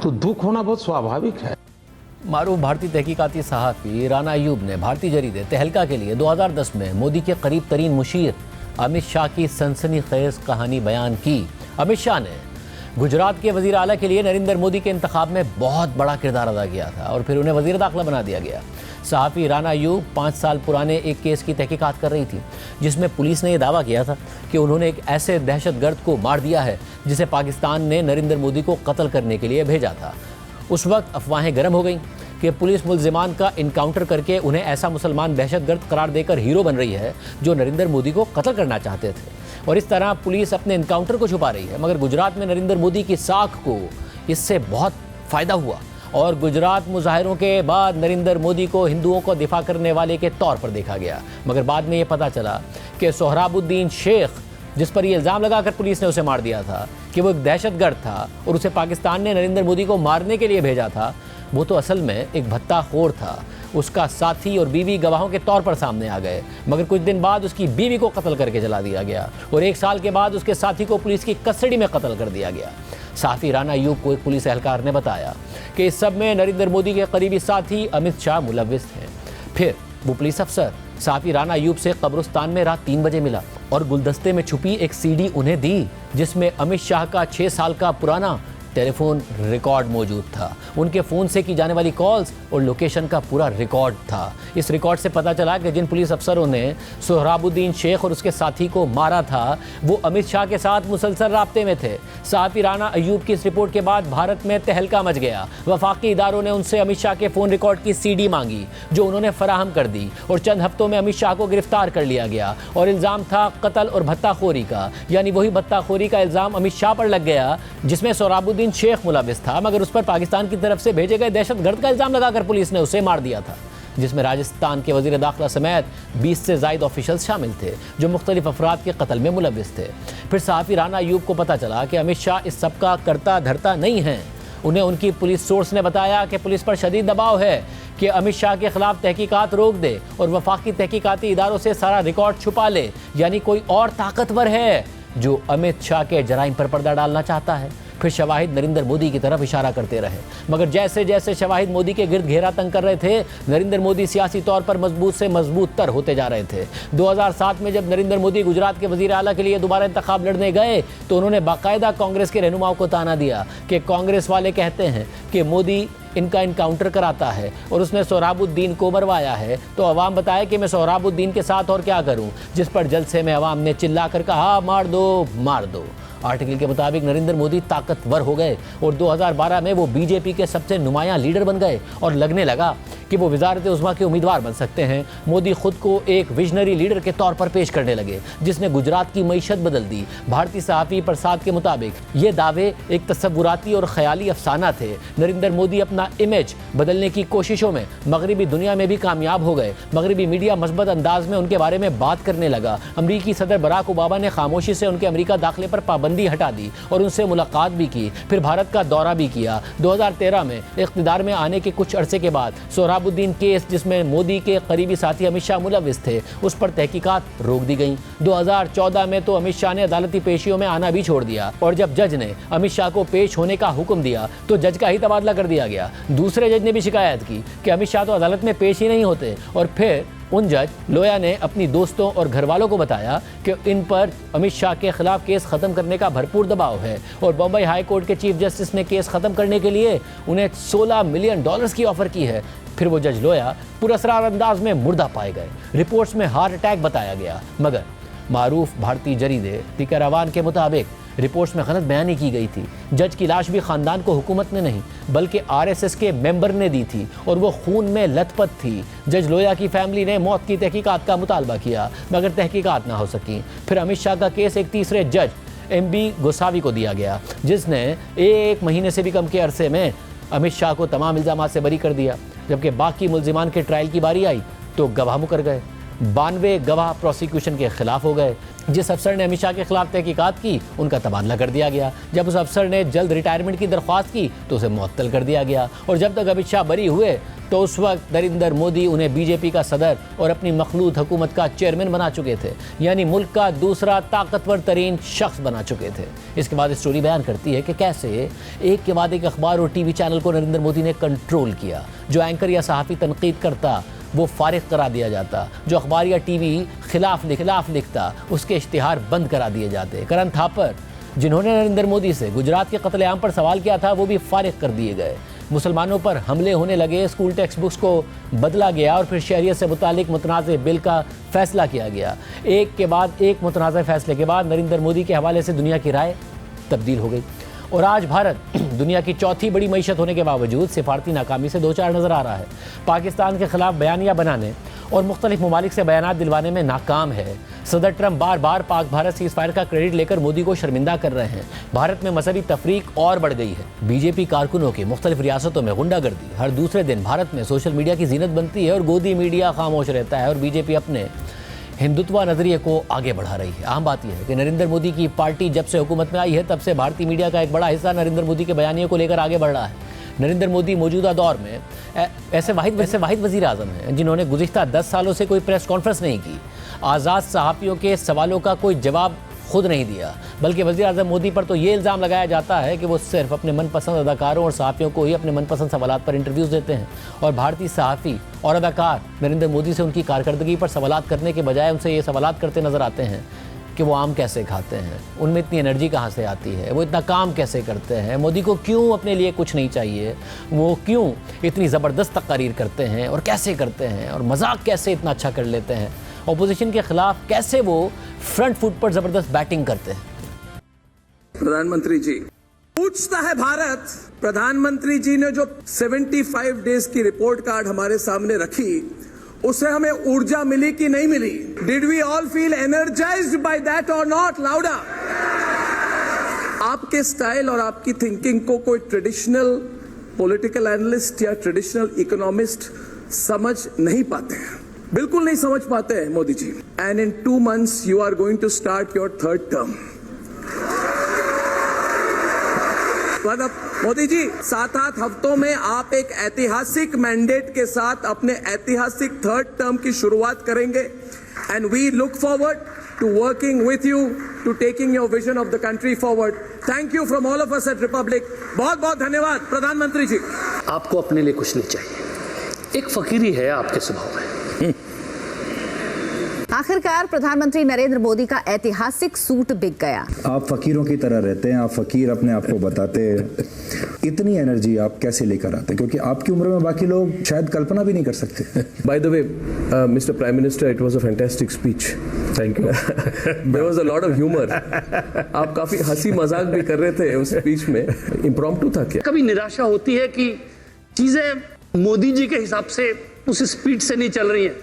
तो दुख होना बहुत स्वाभाविक है। मारूफ भारतीय तहकीकाती सहाफ़ी राना अयूब ने भारतीय जरीदे तहलका के लिए 2010 में मोदी के करीब तरीन मुशीर अमित शाह की सनसनीखेज कहानी बयान की। अमित शाह ने गुजरात के वज़ीर आला के लिए नरेंद्र मोदी के इंतखाब में बहुत बड़ा किरदार अदा किया था और फिर उन्हें वज़ीर दाखिला बना दिया गया। सहाफ़ी राना अयूब 5 साल पुराने एक केस की तहकीकात कर रही थी, जिसमें पुलिस ने यह दावा किया था कि उन्होंने एक ऐसे दहशतगर्द को मार दिया है जिसे पाकिस्तान ने नरेंद्र मोदी को कत्ल करने के लिए भेजा था। उस वक्त अफवाहें गर्म हो गईं कि पुलिस मुल्जिमान का इनकाउंटर करके उन्हें ऐसा मुसलमान दहशतगर्द करार देकर हीरो बन रही है जो नरेंद्र मोदी को कत्ल करना चाहते थे, और इस तरह पुलिस अपने इनकाउंटर को छुपा रही है। मगर गुजरात में नरेंद्र मोदी की साख को इससे बहुत फ़ायदा हुआ और गुजरात मुजाहिरों के बाद नरेंद्र मोदी को हिंदुओं को दिफा करने वाले के तौर पर देखा गया। मगर बाद में ये पता चला कि सोहराबुद्दीन शेख, जिस पर ये इल्ज़ाम लगाकर पुलिस ने उसे मार दिया था कि वो एक दहशतगर्द था और उसे पाकिस्तान ने नरेंद्र मोदी को मारने के लिए भेजा था, वो तो असल में एक भत्ताखोर था। उसका साथी और बीवी गवाहों के तौर पर सामने आ गए, मगर कुछ दिन बाद उसकी बीवी को कत्ल करके जला दिया गया और 1 साल के बाद उसके साथी को पुलिस की कस्टडी में कत्ल कर दिया गया। सहाफ़ी राना अयूब को एक पुलिस एहलकार ने बताया कि इस सब में नरेंद्र मोदी के करीबी साथी अमित शाह मुलव्विस हैं। फिर वो पुलिस अफसर सहाफ़ी राना अयूब से कब्रिस्तान में रात 3 बजे मिला और गुलदस्ते में छुपी एक सीडी उन्हें दी, जिसमें अमित शाह का 6 साल का पुराना टेलीफोन रिकॉर्ड मौजूद था। उनके फ़ोन से की जाने वाली कॉल्स और लोकेशन का पूरा रिकॉर्ड था। इस रिकॉर्ड से पता चला कि जिन पुलिस अफसरों ने सोहराबुद्दीन शेख और उसके साथी को मारा था, वो अमित शाह के साथ मुसलसल राब्ते में थे। सहाफ़ी राना अयूब की इस रिपोर्ट के बाद भारत में तहलका मच गया। वफाकी इदारों ने उनसे अमित शाह के फ़ोन रिकॉर्ड की सीडी मांगी, जो उन्होंने फराहम कर दी और चंद हफ्तों में अमित शाह को गिरफ्तार कर लिया गया और इल्ज़ाम था कत्ल और भत्ताखोरी का, यानी वही भत्ताखोरी का इल्ज़ाम अमित शाह पर लग गया जिसमें सोहराबुद्दीन शेख मुलव्विस था, मगर उस पर पाकिस्तान की तरफ से भेजे गए दहशतगर्द का इल्जाम लगाकर पुलिस ने उसे मार दिया था, जिसमें राजस्थान के वजीर दाखिला समेत 20 से ज़ायद ऑफिशियल्स शामिल थे जो मुख्तलिफ अफराद के कत्ल में मुलव्विस थे। फिर सहाफ़ी राना अयूब को पता चला कि अमित शाह इस सब का करता धरता नहीं है। उन्हें उनकी पुलिस सोर्स ने बताया कि पुलिस पर शदीद दबाव है कि अमित शाह के खिलाफ तहकीकात रोक दे और वफाकी तहकीकाती इदारों से सारा रिकॉर्ड छुपा ले, यानी कोई और ताकतवर है जो अमित शाह के जराइम पर पर्दा डालना चाहता है। फिर शवाहिद नरेंद्र मोदी की तरफ इशारा करते रहे, मगर जैसे जैसे शवाहिद मोदी के गिर्द घेरा तंग कर रहे थे, नरेंद्र मोदी सियासी तौर पर मजबूत से मजबूत तर होते जा रहे थे। 2007 में जब नरेंद्र मोदी गुजरात के वजीर आला के लिए दोबारा इंतखाब लड़ने गए तो उन्होंने बाकायदा कांग्रेस के रहनुमाओं को ताना दिया कि कांग्रेस वाले कहते हैं कि मोदी इनका इनकाउंटर कराता है और उसने सोहराबुद्दीन को मरवाया है, तो अवाम बताए कि मैं सोहराबुद्दीन के साथ और क्या करूं, जिस पर जलसे में अवाम ने चिल्लाकर कहा मार दो मार दो। आर्टिकल के मुताबिक नरेंद्र मोदी ताकतवर हो गए और 2012 में वो बीजेपी के सबसे नुमायां लीडर बन गए और लगने लगा कि वो वजारत उज़्मा के उम्मीदवार बन सकते हैं। मोदी खुद को एक विजनरी लीडर के तौर पर पेश करने लगे, जिसने गुजरात की मईशत बदल दी। भारतीय सहाफ़ी प्रसाद के मुताबिक ये दावे एक तसव्वुराती और ख्याली अफसाना थे। नरेंद्र मोदी अपना इमेज बदलने की कोशिशों में मगरबी दुनिया में भी कामयाब हो गए। मगरबी मीडिया मस्बत अंदाज में उनके बारे में बात करने लगा। अमरीकी सदर बराक ओबामा ने खामोशी से उनके अमरीका दाखिले पर पाबंदी हटा दी और उनसे मुलाकात भी की, फिर भारत का दौरा भी किया। 2013 में इख्तिदार में आने के कुछ अरसे के बाद सोहराबुद्दीन केस, जिसमें मोदी के करीबी साथी अमित शाह मुलव्विस थे, उस पर तहकीकात रोक दी गई। 2014 में तो अमित शाह ने अदालती पेशियों में आना भी छोड़ दिया और जब जज ने अमित शाह को पेश होने का हुक्म दिया तो जज का ही तबादला कर दिया गया। दूसरे जज ने भी शिकायत की कि अमित शाह तो अदालत में पेश ही नहीं होते और फिर उन जज लोया ने अपनी दोस्तों और घर वालों को बताया कि इन पर अमित शाह के खिलाफ केस खत्म करने का भरपूर दबाव है और बम्बई हाई कोर्ट के चीफ जस्टिस ने केस खत्म करने के लिए उन्हें $16 मिलियन की ऑफर की है। फिर वो जज लोया पुरस्कार अंदाज में मुर्दा पाए गए। रिपोर्ट्स में हार्ट अटैक बताया गया, मगर मारूफ भारतीय जरीदे दी कैरावान के मुताबिक रिपोर्ट्स में गलत बयानी की गई थी। जज की लाश भी खानदान को हुकूमत ने नहीं बल्कि आरएसएस के मेंबर ने दी थी और वो खून में लथपथ थी। जज लोया की फैमिली ने मौत की तहकीकात का मुतालबा किया, मगर तहकीकात ना हो सकी। फिर अमित शाह का केस एक तीसरे जज एमबी गोसावी को दिया गया, जिसने 1 महीने से भी कम के अरसे में अमित शाह को तमाम इल्जामात से बरी कर दिया। जबकि बाकी मुल्जिमान के ट्रायल की बारी आई तो गवाह मुकर गए। 92 गवाह प्रोसिक्यूशन के खिलाफ हो गए। जिस अफसर ने अमित शाह के खिलाफ तहकीकात की उनका तबादला कर दिया गया। जब उस अफसर ने जल्द रिटायरमेंट की दरख्वास्त की तो उसे मुअत्तल कर दिया गया। और जब तक अमित शाह बरी हुए तो उस वक्त नरेंद्र मोदी उन्हें बीजेपी का सदर और अपनी मखलूत हुकूमत का चेयरमैन बना चुके थे, यानी मुल्क का दूसरा ताकतवर तरीन शख्स बना चुके थे। इसके बाद स्टोरी बयान करती है कि कैसे एक के बाद एक अखबार और टीवी चैनल को नरेंद्र मोदी ने कंट्रोल किया। जो एंकर या सहाफ़ी तनकीद करता वो फारिग करा दिया जाता, जो अखबार या टीवी खिलाफ लिखता उसके इश्तिहार बंद करा दिए जाते। करण थापर जिन्होंने नरेंद्र मोदी से गुजरात के कत्लेआम पर सवाल किया था वो भी फारिग कर दिए गए। मुसलमानों पर हमले होने लगे, स्कूल टेक्स्ट बुक्स को बदला गया और फिर शरीयत से मुतालिक मुतनाज़ बिल का फैसला किया गया। एक के बाद एक मुतनाज़ फैसले के बाद नरेंद्र मोदी के हवाले से दुनिया की राय तब्दील हो गई और आज भारत दुनिया की चौथी बड़ी मईशत होने के बावजूद सिफारती नाकामी से दो चार नज़र आ रहा है। पाकिस्तान के खिलाफ बयानियाँ बनाने और मुख्तलिफ ममालिक से बयानात दिलवाने में नाकाम है। सदर ट्रंप बार बार पाक भारत सीज़ फायर का क्रेडिट लेकर मोदी को शर्मिंदा कर रहे हैं। भारत में मजहबी तफरीक और बढ़ गई है। बीजेपी कारकुनों की मुख्तलिफ रियासतों में गुंडागर्दी हर दूसरे दिन भारत में सोशल मीडिया की जीनत बनती है और गोदी मीडिया खामोश रहता है और बीजेपी अपने हिंदुत्व नज़रिए को आगे बढ़ा रही है। आम बात यह है कि नरेंद्र मोदी की पार्टी जब से हुकूमत में आई है तब से भारतीय मीडिया का एक बड़ा हिस्सा नरेंद्र मोदी के बयानियों को लेकर आगे बढ़ रहा है। नरेंद्र मोदी मौजूदा दौर में ऐसे वाहिद वज़ीर आज़म हैं जिन्होंने गुज़िश्ता 10 सालों से कोई प्रेस कॉन्फ्रेंस नहीं की, आज़ाद सहाफ़ियों के सवालों का कोई जवाब खुद नहीं दिया, बल्कि वज़ीर आज़म मोदी पर तो ये इल्ज़ाम लगाया जाता है कि वो सिर्फ अपने मनपसंद अदाकारों और सहाफ़ियों को ही अपने मनपसंद सवालात पर इंटरव्यूज़ देते हैं और भारतीय सहाफ़ी और अदाकार नरेंद्र मोदी से उनकी कारकर्दगी पर सवालात करने के बजाय उनसे ये सवालात करते नज़र आते हैं कि वो आम कैसे खाते हैं, उनमें इतनी एनर्जी कहाँ से आती है, वो इतना काम कैसे करते हैं, मोदी को क्यों अपने लिए कुछ नहीं चाहिए, वो क्यों इतनी ज़बरदस्त तकारीर करते हैं और कैसे करते हैं और मजाक कैसे इतना अच्छा कर लेते हैं, अपोजिशन के खिलाफ कैसे वो फ्रंट फुट पर ज़बरदस्त बैटिंग करते हैं। प्रधानमंत्री जी पूछता है भारत, प्रधानमंत्री जी ने जो 75 डेज की रिपोर्ट कार्ड हमारे सामने रखी उसे हमें ऊर्जा मिली कि नहीं मिली? Did we all feel energized by that और नॉट? लाउडा। आपके स्टाइल और आपकी थिंकिंग को कोई ट्रेडिशनल पॉलिटिकल एनालिस्ट या ट्रेडिशनल इकोनॉमिस्ट समझ नहीं पाते हैं, बिल्कुल नहीं समझ पाते हैं Modi ji. And in 2 months you are going to start your 3rd term। Modi ji 7-8 हफ्तों में आप एक ऐतिहासिक मैंडेट के साथ अपने ऐतिहासिक 3rd term की शुरुआत करेंगे and we look forward to working with you to taking your vision of the country forward. Thank you from all of us at Republic. बहुत बहुत धन्यवाद प्रधानमंत्री जी। आपको अपने लिए कुछ नहीं चाहिए, एक फकीरी है आपके स्वभाव में। आखिरकार प्रधानमंत्री नरेंद्र मोदी का ऐतिहासिक सूट बिक गया। आप फकीरों की तरह रहते हैं, आप फकीर अपने आप को बताते हैं। इतनी एनर्जी आप कैसे लेकर आते हैं? क्योंकि आपकी उम्र में बाकी लोग शायद कल्पना भी नहीं कर सकते। By the way, Mr. Prime Minister, it was a fantastic speech. Thank you. There was a lot of humor. आप काफी हंसी मजाक भी कर रहे थे उस स्पीच में। Impromptu था क्या? कभी निराशा होती है कि चीजें मोदी जी के हिसाब से उस स्पीड से नहीं चल रही हैं,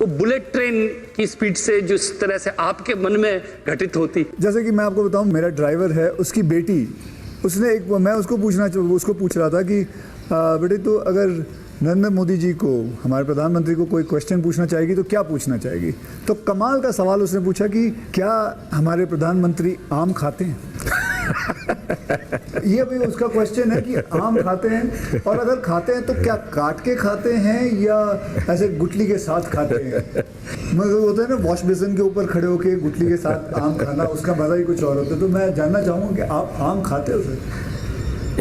वो बुलेट ट्रेन की स्पीड से जिस तरह से आपके मन में घटित होती। जैसे कि मैं आपको बताऊं, मेरा ड्राइवर है, उसकी बेटी, उसने मैं उसको पूछ रहा था कि बेटे तो अगर नरेंद्र मोदी जी को, हमारे प्रधानमंत्री को कोई क्वेश्चन पूछना चाहेगी तो क्या पूछना चाहेगी? तो कमाल का सवाल उसने पूछा कि क्या हमारे प्रधानमंत्री आम खाते हैं? ये भी उसका क्वेश्चन है कि आम खाते हैं, और अगर खाते हैं तो क्या काट के खाते हैं या ऐसे गुठली के साथ खाते हैं? मतलब होता है ना, वॉश बेसिन के ऊपर खड़े होके गुठली के साथ आम खाना, उसका मजा ही कुछ और होता है। तो मैं जानना चाहूँगा कि आप आम खाते हो सर?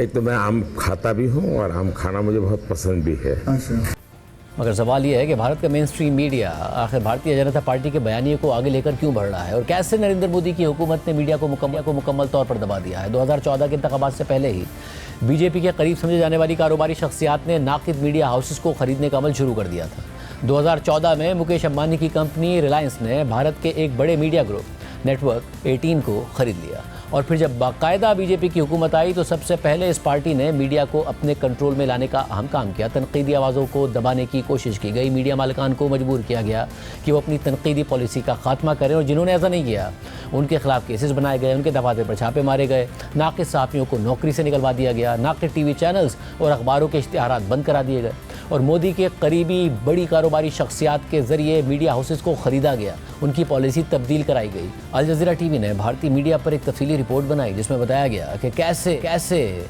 एक तो मैं आम खाता भी हूँ और आम खाना मुझे बहुत पसंद भी है। अच्छा। मगर सवाल ये है कि भारत का मेन स्ट्रीम मीडिया आखिर भारतीय जनता पार्टी के बयानिए को आगे लेकर क्यों बढ़ रहा है और कैसे नरेंद्र मोदी की हुकूमत ने मीडिया को मुकम्मल तौर पर दबा दिया है। 2014 के इंतखाबात से पहले ही बीजेपी के करीब समझे जाने वाली कारोबारी शख्सियात ने नाकिद मीडिया हाउसेस को खरीदने का अमल शुरू कर दिया था। 2014 में मुकेश अंबानी की कंपनी रिलायंस ने भारत के एक बड़े मीडिया ग्रुप नेटवर्क 18 को खरीद लिया और फिर जब बाकायदा बीजेपी की हुकूमत आई तो सबसे पहले इस पार्टी ने मीडिया को अपने कंट्रोल में लाने का अहम काम किया। तनकीदी आवाज़ों को दबाने की कोशिश की गई, मीडिया मालिकान को मजबूर किया गया कि वो अपनी तनकीदी पॉलिसी का खात्मा करें और जिन्होंने ऐसा नहीं किया उनके खिलाफ केसेस बनाए गए, उनके दफातर पर छापे मारे गए, नाकिद सहाफ़ियों को नौकरी से निकलवा दिया गया, नाकिद टीवी चैनल्स और अखबारों के इश्तिहारात बंद करा दिए गए और मोदी के करीबी बड़ी कारोबारी शख्सियात के जरिए मीडिया हाउसेस को ख़रीदा गया, उनकी पॉलिसी तब्दील कराई गई। अल जज़ीरा टीवी ने भारतीय मीडिया पर एक तफसीली रिपोर्ट बनाई जिसमें बताया गया कि कैसे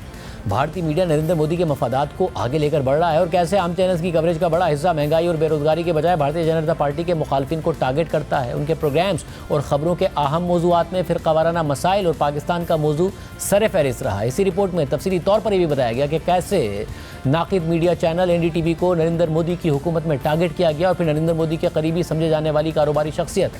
भारतीय मीडिया नरेंद्र मोदी के मफादात को आगे लेकर बढ़ रहा है और कैसे आम चैनल्स की कवरेज का बड़ा हिस्सा महंगाई और बेरोजगारी के बजाय भारतीय जनता पार्टी के मुखालफिन को टारगेट करता है। उनके प्रोग्राम्स और ख़बरों के अहम मौज़ूआत में फ़िरक़ावाराना मसाइल और पाकिस्तान का मौजू सर फहरिस्त रहा है। इसी रिपोर्ट में तफसीली तौर पर यह भी बताया गया कि कैसे नाकिद मीडिया चैनल NDTV को नरेंद्र मोदी की हुकूमत में टारगेट किया गया और फिर नरेंद्र मोदी के करीबी समझे जाने वाली कारोबारी शख्सियत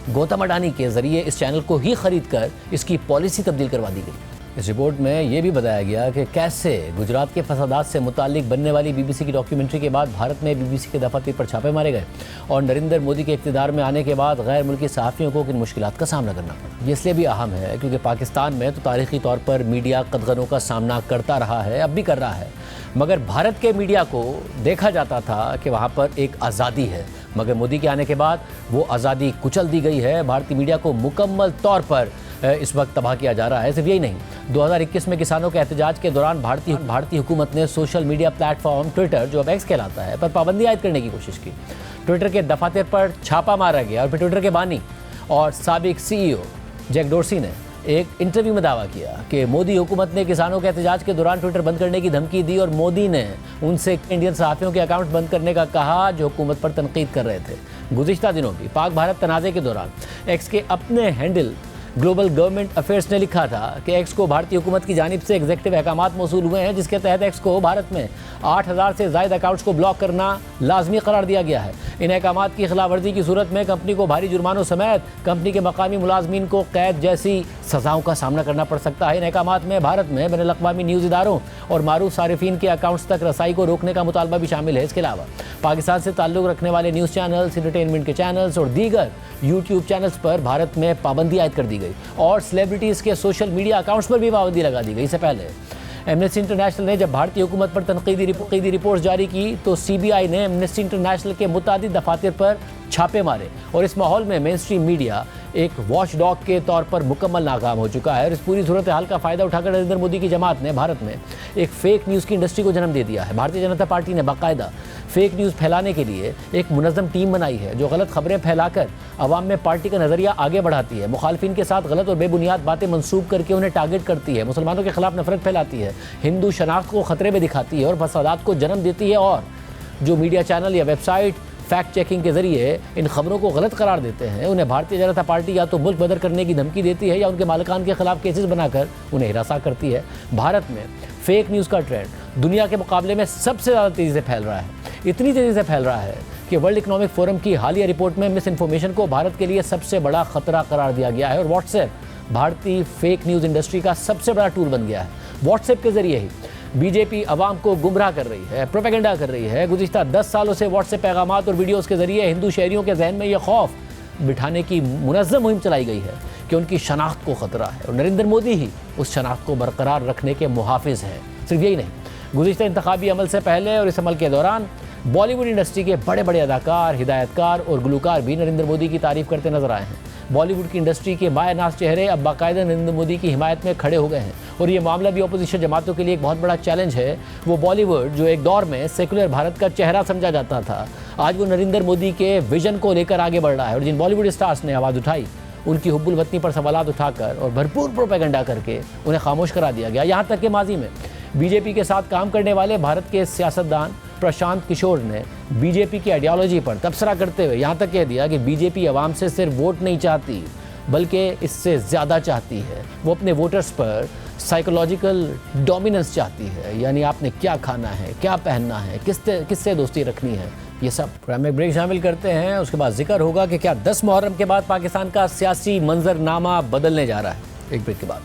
गौतम अडानी के जरिए इस चैनल को ही खरीद कर इसकी पॉलिसी तब्दील करवा दी गई। इस रिपोर्ट में यह भी बताया गया कि कैसे गुजरात के फसादात से मुतालिक बनने वाली BBC की डॉक्यूमेंट्री के बाद भारत में BBC के दफातर पर छापे मारे गए और नरेंद्र मोदी के इक़्तिदार में आने के बाद गैर मुल्की सहाफ़ियों को किन मुश्किलात का सामना करना पड़ा। ये इसलिए भी अहम है क्योंकि पाकिस्तान में तो तारीख़ी तौर पर मीडिया कदगनों का सामना करता रहा है, अब भी कर रहा है, मगर भारत के मीडिया को देखा जाता था कि वहाँ पर एक आज़ादी है, मगर मोदी के आने के बाद वो आज़ादी कुचल दी गई है। भारतीय मीडिया को मुकम्मल तौर पर इस वक्त तबाह किया जा रहा है। सिर्फ यही नहीं, 2021 में किसानों के एहतजाज के दौरान भारतीय हुकूमत ने सोशल मीडिया प्लेटफॉर्म ट्विटर, जो अब एक्स कहलाता है, पर पाबंदी आयद करने की कोशिश की। ट्विटर के दफातर पर छापा मारा गया और फिर ट्विटर के बानी और साबिक CEO जैक डोर्सी ने एक इंटरव्यू में दावा किया कि मोदी हुकूमत ने किसानों के एहतजाज के दौरान ट्विटर बंद करने की धमकी दी और मोदी ने उनसे इंडियन सहाफ़ियों के अकाउंट बंद करने का कहा जो हुकूमत पर तनकीद कर रहे थे। गुज़िश्ता दिनों भी पाक भारत तनाज़े के दौरान एक्स के अपने हैंडल ग्लोबल गवर्नमेंट अफेयर्स ने लिखा था कि एक्स को भारतीय हुकूमत की जानिब से एग्जीक्यूटिव अहकामात मौसूल हुए हैं जिसके तहत एक्स को भारत में 8000 से ज़ायद अकाउंट्स को ब्लॉक करना लाजमी करार दिया गया है। इन अहकामात की खिलाफवर्जी की सूरत में कंपनी को भारी जुर्मानों समेत कंपनी के मकामी मुलाजमीन को कैद जैसी सज़ाओं का सामना करना पड़ सकता है। इन अहकामात में भारत में बैनुल अक़वामी न्यूज़ इदारों और मारूफ सारिफीन के अकाउंट्स तक रसाई को रोकने का मुतालबा भी शामिल है। इसके अलावा पाकिस्तान से ताल्लुक़ रखने वाले न्यूज़ चैनल्स, इंटरटेनमेंट के चैनल्स और दीगर यूट्यूब चैनल्स पर भारत में पाबंदी आयद कर दी गई और सेलिब्रिटीज़ के सोशल मीडिया अकाउंट्स पर भी पाबंदी लगा दी गई। इससे पहले एमनेस्टी इंटरनेशनल ने जब भारतीय हुकूमत पर तनकीदी रिपोर्ट जारी की तो CBI ने एमनेस्टी इंटरनेशनल के मुतादिद दफातर पर छापे मारे और इस माहौल में मेन स्ट्रीम मीडिया एक वॉच डॉग के तौर पर मुकम्मल नाकाम हो चुका है और इस पूरी सूरत हाल का फ़ायदा उठाकर नरेंद्र मोदी की जमात ने भारत में एक फ़ेक न्यूज़ की इंडस्ट्री को जन्म दे दिया है। भारतीय जनता पार्टी ने बाकायदा फ़ेक न्यूज़ फैलाने के लिए एक मुनज़्ज़म टीम बनाई है जो गलत खबरें फैलाकर अवाम में पार्टी का नज़रिया आगे बढ़ाती है, मुखालफिन के साथ गलत और बेबुनियाद बातें मंसूब करके उन्हें टारगेट करती है, मुसलमानों के खिलाफ नफरत फैलाती है, हिंदू शनाख्त को ख़तरे में दिखाती है और फसादात को जन्म देती है। और जो मीडिया चैनल या वेबसाइट फैक्ट चेकिंग के जरिए इन खबरों को गलत करार देते हैं उन्हें भारतीय जनता पार्टी या तो मुल्क बदर करने की धमकी देती है या उनके मालिकान के खिलाफ केसेस बनाकर उन्हें हिरासा करती है। भारत में फेक न्यूज़ का ट्रेंड दुनिया के मुकाबले में सबसे ज़्यादा तेज़ी से फैल रहा है। इतनी तेज़ी से फैल रहा है कि वर्ल्ड इकोनॉमिक फोरम की हालिया रिपोर्ट में मिस इन्फॉर्मेशन को भारत के लिए सबसे बड़ा खतरा करार दिया गया है और व्हाट्सएप भारतीय फेक न्यूज़ इंडस्ट्री का सबसे बड़ा टूल बन गया है। व्हाट्सएप के जरिए ही बीजेपी अवाम को गुमराह कर रही है, प्रोपेगेंडा कर रही है। गुज़िश्ता 10 सालों से व्हाट्सएप पैगामात और वीडियोज़ के जरिए हिंदू शहरियों के जहन में यह खौफ बिठाने की मुनज़्ज़म मुहिम चलाई गई है कि उनकी शनाख्त को ख़तरा है और नरेंद्र मोदी ही उस शनाख्त को बरकरार रखने के मुहाफ़िज़ हैं। सिर्फ यही नहीं, गुज़िश्ता इंतखाबी अमल से पहले और इस अमल के दौरान बॉलीवुड इंडस्ट्री के बड़े बड़े अदाकार, हिदायतकार और गुलकार भी नरेंद्र मोदी की तारीफ़ करते नजर आए हैं। बॉलीवुड की इंडस्ट्री के बायनाज़ चेहरे अब बाकायदा नरेंद्र मोदी की हिमायत में खड़े हो गए हैं और ये मामला भी अपोजिशन जमातों के लिए एक बहुत बड़ा चैलेंज है। वो बॉलीवुड जो एक दौर में सेकुलर भारत का चेहरा समझा जाता था, आज वो नरेंद्र मोदी के विजन को लेकर आगे बढ़ रहा है और जिन बॉलीवुड स्टार्स ने आवाज़ उठाई उनकी हुब्बुल वतनी पर सवालात उठाकर और भरपूर प्रोपेगेंडा करके उन्हें खामोश करा दिया गया। यहाँ तक कि माजी में बीजेपी के साथ काम करने वाले भारत के सियासतदान प्रशांत किशोर ने बीजेपी की आइडियोलॉजी पर तबसरा करते हुए यहाँ तक कह दिया कि बीजेपी आवाम से सिर्फ वोट नहीं चाहती बल्कि इससे ज़्यादा चाहती है। वो अपने वोटर्स पर साइकोलॉजिकल डोमिनेंस चाहती है, यानी आपने क्या खाना है, क्या पहनना है, किससे दोस्ती रखनी है, ये सब प्रोग्राम में ब्रेक शामिल करते हैं, उसके बाद जिक्र होगा कि क्या 10 मुहर्रम के बाद पाकिस्तान का सियासी मंजरनामा बदलने जा रहा है। एक ब्रेक के बाद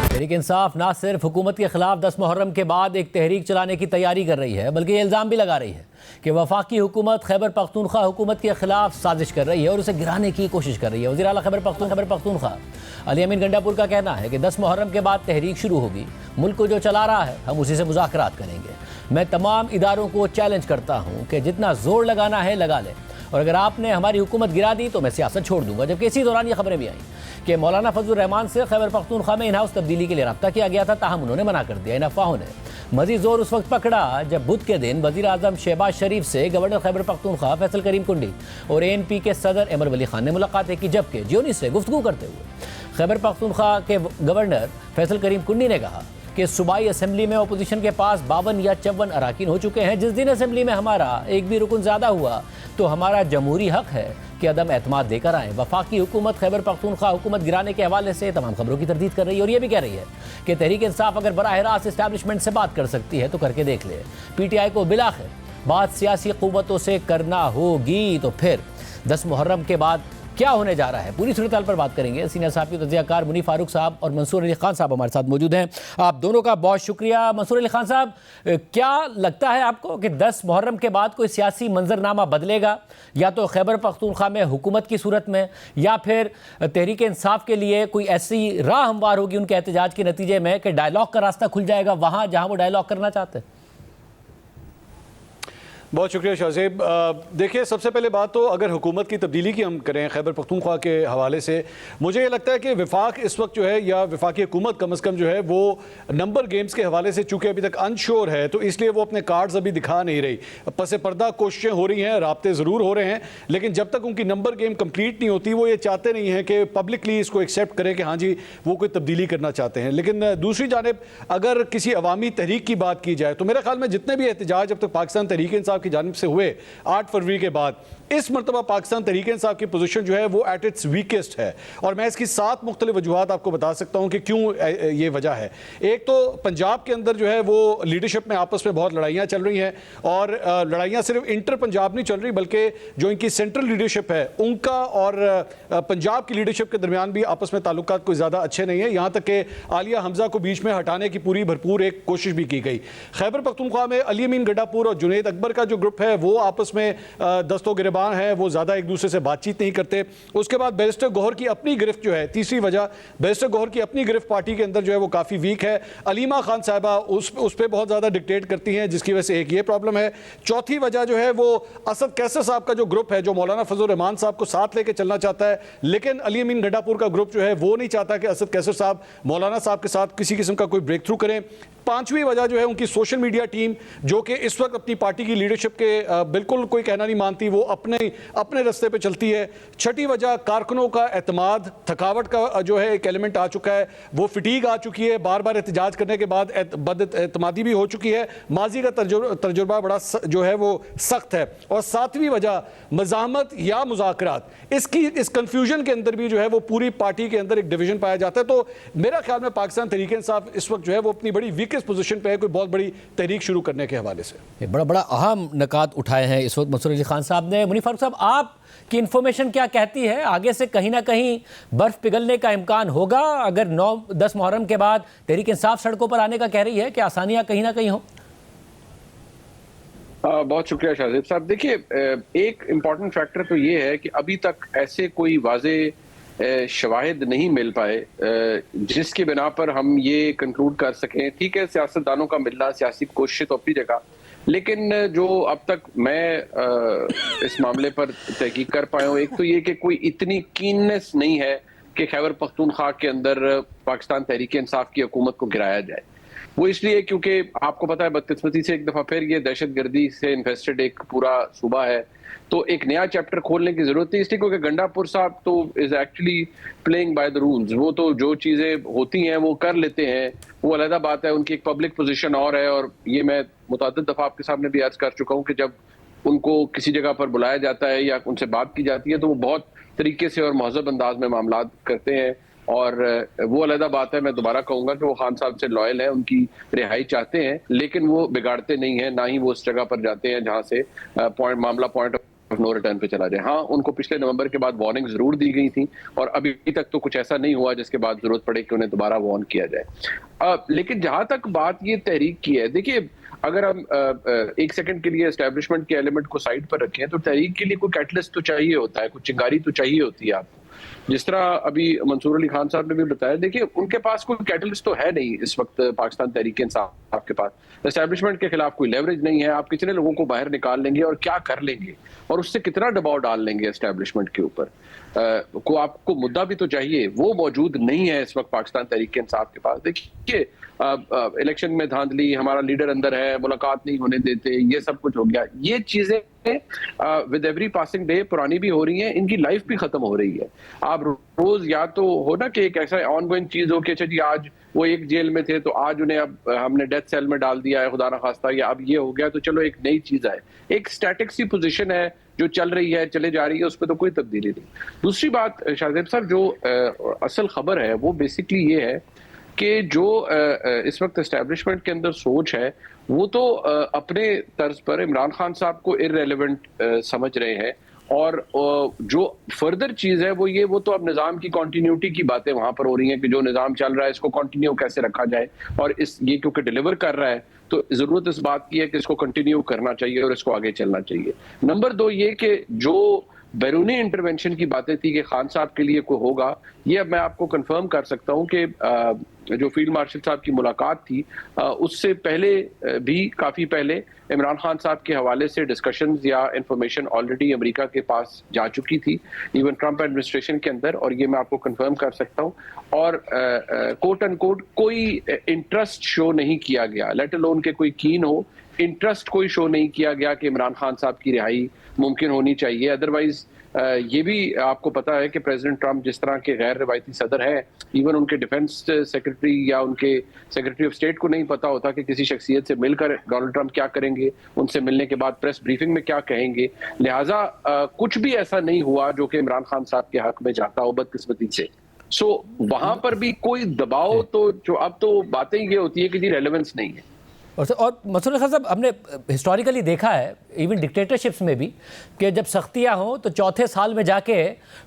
तहरीक इंसाफ ना सिर्फ हुकूमत के खिलाफ 10 मुहर्रम के बाद एक तहरीक चलाने की तैयारी कर रही है, बल्कि ये इल्ज़ाम भी लगा रही है कि वफाकी हुकूमत खैबर पख्तूनख्वा हुकूमत के खिलाफ साजिश कर रही है और उसे गिराने की कोशिश कर रही है। वज़ीर आला खैबर पख्तूनख्वा अली अमीन गंडापुर का कहना है कि 10 मुहर्रम के बाद तहरीक शुरू होगी, मुल्क को जो चला रहा है हम उसी से मुज़ाकरात करेंगे। मैं तमाम इदारों को चैलेंज करता हूँ कि जितना जोर लगाना है लगा लें, और अगर आपने हमारी हुकूमत गिरा दी तो मैं सियासत छोड़ दूंगा। जबकि इसी दौरान ये खबरें भी आई कि मौलाना फजलुर रहमान से खैबर पख्तूनख्वा में इन हाउस तब्दीली के लिए रब्ता किया गया था, ताहम उन्होंने मना कर दिया। इन अफवाहों ने मजीद जोर उस वक्त पकड़ा जब बुध के दिन वज़ीर आज़म शहबाज शरीफ से गवर्नर खैबर पख्तूनख्वा फैसल करीम कुंडी और ANP के सदर अमर वली खान ने मुलाकातें की। जबकि जियोनी से गुफ्तगू करते हुए खैबर पख्तूनख्वा के गवर्नर फैसल करीम कुंडी ने कहा कि सूबाई असम्बली में अपोजिशन के पास 52 या 54 अराकीन हो चुके हैं। जिस दिन असम्बली में हमारा एक भी रुकन ज़्यादा हुआ तो हमारा जमहूरी हक है कि अदम एतमाद देकर आएँ। वफाकी हुकूमत खैबर पख्तूनख्वा हुकूमत गिराने के हवाले से तमाम खबरों की तरदीद कर रही है और ये भी कह रही है कि तहरीक इंसाफ अगर बराह रास्त इस्टेब्लिशमेंट से बात कर सकती है तो करके देख ले। PTI को बिलाखिर बात सियासी क़ुव्वतों से करना होगी। तो फिर 10 मुहर्रम के बाद क्या होने जा रहा है, पूरी सूरत हाल पर बात करेंगे। सीनियर साहब की तज़कियाकार मुनीर फारूक साहब और मंसूर अली खान साहब हमारे साथ मौजूद हैं। आप दोनों का बहुत शुक्रिया। मंसूर अली खान साहब, क्या लगता है आपको कि 10 मुहर्रम के बाद कोई सियासी मंजरनामा बदलेगा, या तो खैबर पख्तूनख्वा में हुकूमत की सूरत में, या फिर तहरीक इंसाफ के लिए कोई ऐसी राह हमवार होगी उनके एहतजाज के नतीजे में कि डायलॉग का रास्ता खुल जाएगा वहाँ जहाँ वो डायलॉग करना चाहते हैं? बहुत शुक्रिया शाहजेब। देखिए, सबसे पहले बात तो अगर हुकूमत की तब्दीली की हम करें खैबर पख्तूनख्वा के हवाले से, मुझे ये लगता है कि विफाक इस वक्त जो है, या विफाकी हुकूमत कम अज़ कम जो है वो नंबर गेम्स के हवाले से चूँकि अभी तक अनश्योर है, तो इसलिए वो अपने कार्ड्स अभी दिखा नहीं रही। पस पर्दा कोशिशें हो रही हैं, राब्ते ज़रूर हो रहे हैं, लेकिन जब तक उनकी नंबर गेम कम्प्लीट नहीं होती वो ये चाहते नहीं हैं कि पब्लिकली इसको एक्सेप्ट करें कि हाँ जी वो कोई तब्दीली करना चाहते हैं। लेकिन दूसरी जानिब अगर किसी अवामी तहरीक की बात की जाए तो मेरे ख्याल में जितने भी एहतजाज अब तक पाकिस्तान तहरीक इंसाफ की जानिब से हुए 8 फरवरी के बाद, इस मरतबा पाकिस्तान तहरीक इंसाफ की पोजीशन जो है वो एट इट्स वीकेस्ट है। और मैं इसकी 7 मुख्तलिफ वजूहात आपको बता सकता हूं कि क्यों ये वजह है। एक तो पंजाब के अंदर जो है वो लीडरशिप में आपस में बहुत लड़ाइयाँ चल रही हैं, और लड़ाइयाँ सिर्फ इंटर पंजाब नहीं चल रही, बल्कि जो इनकी सेंट्रल लीडरशिप है उनका और पंजाब की लीडरशिप के दरमियान भी आपस में ताल्लुकात कोई ज़्यादा अच्छे नहीं है। यहाँ तक कि आलिया हमजा को बीच में हटाने की पूरी भरपूर एक कोशिश भी की गई। खैबर पख्तूनख्वा में अली अमीन गंडापुर और जुनैद अकबर का जो ग्रुप है वो आपस में दस्तो गिरबान है, वो ज़्यादा एक दूसरे से बातचीत नहीं करते। उसके बाद बैरिस्टर गौहर की अपनी गिरफ्त जो है, तीसरी वजह बैरिस्टर गौहर की अपनी गिरफ्त पार्टी के अंदर जो है वो काफ़ी वीक है। अलीमा खान साहिबा उस पर बहुत ज़्यादा डिक्टेट करती हैं, जिसकी वजह से एक ये प्रॉब्लम है। चौथी वजह जो है वो असद कैसर साहब का जो ग्रुप है, जो मौलाना फजलुर रहमान साहब को साथ लेके चलना चाहता है, लेकिन अली अमीन गंडापुर का ग्रुप जो है वो नहीं चाहता कि असद कैसर साहब मौलाना साहब के साथ किसी किस्म का कोई ब्रेक थ्रू करें। पांचवी वजह जो है उनकी सोशल मीडिया टीम, जो कि इस वक्त अपनी पार्टी की लीडरशिप के बिल्कुल कोई कहना नहीं मानती, वो अपने रास्ते पे चलती है। छठी वजह कारकुनों का एतमाद, थकावट का जो है एक एलिमेंट आ चुका है, वो फिटीग आ चुकी है, बार बार एहतजाज करने के बाद बदएतमादी भी हो चुकी है, माजी का तजुर्बा बड़ा जो है वो सख्त है। और सातवीं वजह मज़ाहमत या मुज़ाकरात, इस कन्फ्यूजन के अंदर भी जो है वो पूरी पार्टी के अंदर एक डिवीजन पाया जाता है। तो मेरा ख्याल में पाकिस्तान तहरीक इंसाफ इस वक्त जो है वो अपनी बड़ी वीक पोजीशन पे है कोई बहुत बड़ी तहरीक शुरू करने के हवाले से। बड़ा अहम नकात उठाए हैं इस वक्त मंसूर अली खान साहब ने। मुनीर फारूक साहब, आप की इंफॉर्मेशन क्या कहती है, आगे से कहीं ना कहीं बर्फ पिघलने का इम्कान होगा अगर 9-10 मुहर्रम के बाद तहरीक इंसाफ सड़कों पर आने का कह रही है, कि आसानियां कहीं ना कहीं हो? बहुत शुक्रिया शाहजेब साहब। देखिए, एक इम्पॉर्टेंट फैक्टर तो ये है कि अभी तक ऐसे कोई वाज़े शवाहिद नहीं मिल पाए जिसकी बिना पर हम ये कंक्लूड कर सकें। ठीक है, सियासतदानों का मिलना, सियासी कोशिश तो अपनी जगह, लेकिन जो अब तक मैं इस मामले पर तहकीक कर पाया हूँ, एक तो ये कि कोई इतनी कीननेस नहीं है कि खैबर पख्तूनख्वा के अंदर पाकिस्तान तहरीक इंसाफ की हुकूमत को गिराया जाए। वो इसलिए क्योंकि आपको पता है बदकिस्मती से एक दफ़ा फिर ये दहशतगर्दी से इन्वेस्टेड एक पूरा सूबा है, तो एक नया चैप्टर खोलने की जरूरत है। इसलिए क्योंकि गंडापुर साहब तो is actually playing by the rules, वो तो जो चीज़ें होती हैं वो कर लेते हैं, वो अलग बात है। उनकी एक पब्लिक पोजीशन और है, और ये मैं मुतअद्दिद दफ़ा आपके सामने भी अर्ज कर चुका हूँ कि जब उनको किसी जगह पर बुलाया जाता है या उनसे बात की जाती है तो वो बहुत तरीके से और महज़ब अंदाज में मामला करते हैं। और वो अलग बात है, मैं दोबारा कहूंगा कि वो खान साहब से लॉयल है, उनकी रिहाई चाहते हैं, लेकिन वो बिगाड़ते नहीं है, ना ही वो उस जगह पर जाते हैं जहां से मामला पॉइंट ऑफ नो रिटर्न पे चला जाए। हाँ, उनको पिछले नवंबर के बाद वार्निंग जरूर दी गई थी और अभी तक तो कुछ ऐसा नहीं हुआ जिसके बाद जरूरत पड़े कि उन्हें दोबारा वार्न किया जाए। लेकिन जहां तक बात ये तहरीक की है, देखिए अगर हम एक सेकंड के लिए एस्टैब्लिशमेंट के एलिमेंट को साइड पर रखें तो तहरीक के लिए कोई कैटलिस्ट तो चाहिए होता है, कुछ चिंगारी तो चाहिए होती है आपको। जिस तरह अभी मंसूर अली खान साहब ने भी बताया, देखिए उनके पास कोई कैटलिस्ट तो है नहीं इस वक्त पाकिस्तान तहरीक इंसाफ के पास। एस्टैब्लिशमेंट के खिलाफ कोई लेवरेज नहीं है, आप कितने लोगों को बाहर निकाल लेंगे और क्या कर लेंगे और उससे कितना दबाव डाल लेंगे एस्टैब्लिशमेंट के ऊपर। को आपको मुद्दा भी तो चाहिए, वो मौजूद नहीं है इस वक्त पाकिस्तान तहरीक इंसाफ के पास। देखिए इलेक्शन में धांधली, हमारा लीडर अंदर है, मुलाकात नहीं होने देते, ये सब कुछ हो गया। ये चीजें विद एवरी पासिंग डे पुरानी भी हो रही हैं, इनकी लाइफ भी खत्म हो रही है। आप रोज या तो हो ना कि एक ऐसा ऑनगोइंग चीज हो कि अच्छा जी आज वो एक जेल में थे तो आज उन्हें अब हमने डेथ सेल में डाल दिया है खुदा ना खास्ता, या अब ये हो गया तो चलो एक नई चीज आए। एक स्टैटिक सी पोजीशन है जो चल रही है, चले जा रही है, उस पर तो कोई तब्दीली नहीं। दूसरी बात शाहजेब साहब, जो असल खबर है वो बेसिकली ये है कि जो इस वक्त एस्टैब्लिशमेंट के अंदर सोच है वो तो अपने तर्ज पर इमरान खान साहब को इररेलेवेंट समझ रहे हैं, और जो फर्दर चीज है वो तो अब निजाम की कंटिन्यूटी की बातें वहां पर हो रही हैं कि जो निजाम चल रहा है इसको कंटिन्यू कैसे रखा जाए, और ये क्योंकि डिलीवर कर रहा है तो जरूरत इस बात की है कि इसको कंटिन्यू करना चाहिए और इसको आगे चलना चाहिए। नंबर 2 ये कि जो बैरूनी इंटरवेंशन की बातें थी कि खान साहब के लिए कोई होगा, ये अब मैं आपको कंफर्म कर सकता हूं कि जो फील्ड मार्शल साहब की मुलाकात थी उससे पहले भी काफ़ी पहले इमरान खान साहब के हवाले से डिस्कशंस या इंफॉर्मेशन ऑलरेडी अमेरिका के पास जा चुकी थी, इवन ट्रंप एडमिनिस्ट्रेशन के अंदर, और ये मैं आपको कंफर्म कर सकता हूं। और कोट एंड कोट कोई इंटरेस्ट शो नहीं किया गया, लेट अलोन के कोई कीन हो, इंटरेस्ट कोई शो नहीं किया गया कि इमरान खान साहब की रिहाई मुमकिन होनी चाहिए। अदरवाइज ये भी आपको पता है कि प्रेसिडेंट ट्रंप जिस तरह के गैर रवायती सदर हैं, इवन उनके डिफेंस सेक्रेटरी या उनके सेक्रेटरी ऑफ स्टेट को नहीं पता होता कि किसी शख्सियत से मिलकर डोनाल्ड ट्रंप क्या करेंगे, उनसे मिलने के बाद प्रेस ब्रीफिंग में क्या कहेंगे। लिहाजा कुछ भी ऐसा नहीं हुआ जो कि इमरान खान साहब के हक में जाता हो बदकिस्मती से। सो वहां पर भी कोई दबाव तो जो अब तो बातें ये होती है कि जी रेलेवेंस नहीं है। और मंसूर खान साहब, हमने हिस्टोरिकली देखा है इवन डिक्टेटरशिप्स में भी कि जब सख्तियां हों तो चौथे साल में जाके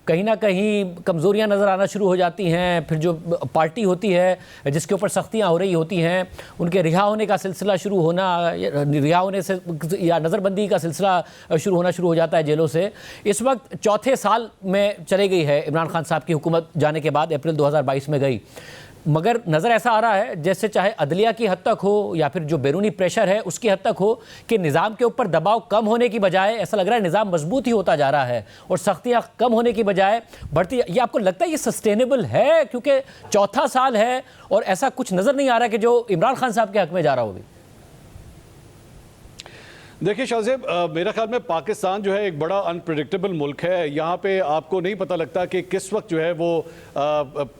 कहीं ना कहीं कमज़ोरियां नज़र आना शुरू हो जाती हैं। फिर जो पार्टी होती है जिसके ऊपर सख्तियां हो रही होती हैं, उनके रिहा होने का सिलसिला शुरू होना, रिहा होने से या नज़रबंदी का सिलसिला शुरू हो जाता है जेलों से। इस वक्त चौथे साल में चले गई है इमरान खान साहब की हुकूमत जाने के बाद, अप्रैल 2022 में गई, मगर नज़र ऐसा आ रहा है जैसे चाहे अदलिया की हद तक हो या फिर जो बैरूनी प्रेशर है उसकी हद तक हो कि निज़ाम के ऊपर दबाव कम होने की बजाय ऐसा लग रहा है निज़ाम मजबूत ही होता जा रहा है और सख्तियाँ कम होने की बजाय बढ़ती। ये आपको लगता है ये सस्टेनेबल है? क्योंकि चौथा साल है और ऐसा कुछ नज़र नहीं आ रहा कि जो इमरान खान साहब के हक में जा रहा होगी। देखिए शाहजेब, मेरा ख्याल में पाकिस्तान जो है एक बड़ा अनप्रेडिक्टेबल मुल्क है। यहाँ पे आपको नहीं पता लगता कि किस वक्त जो है वो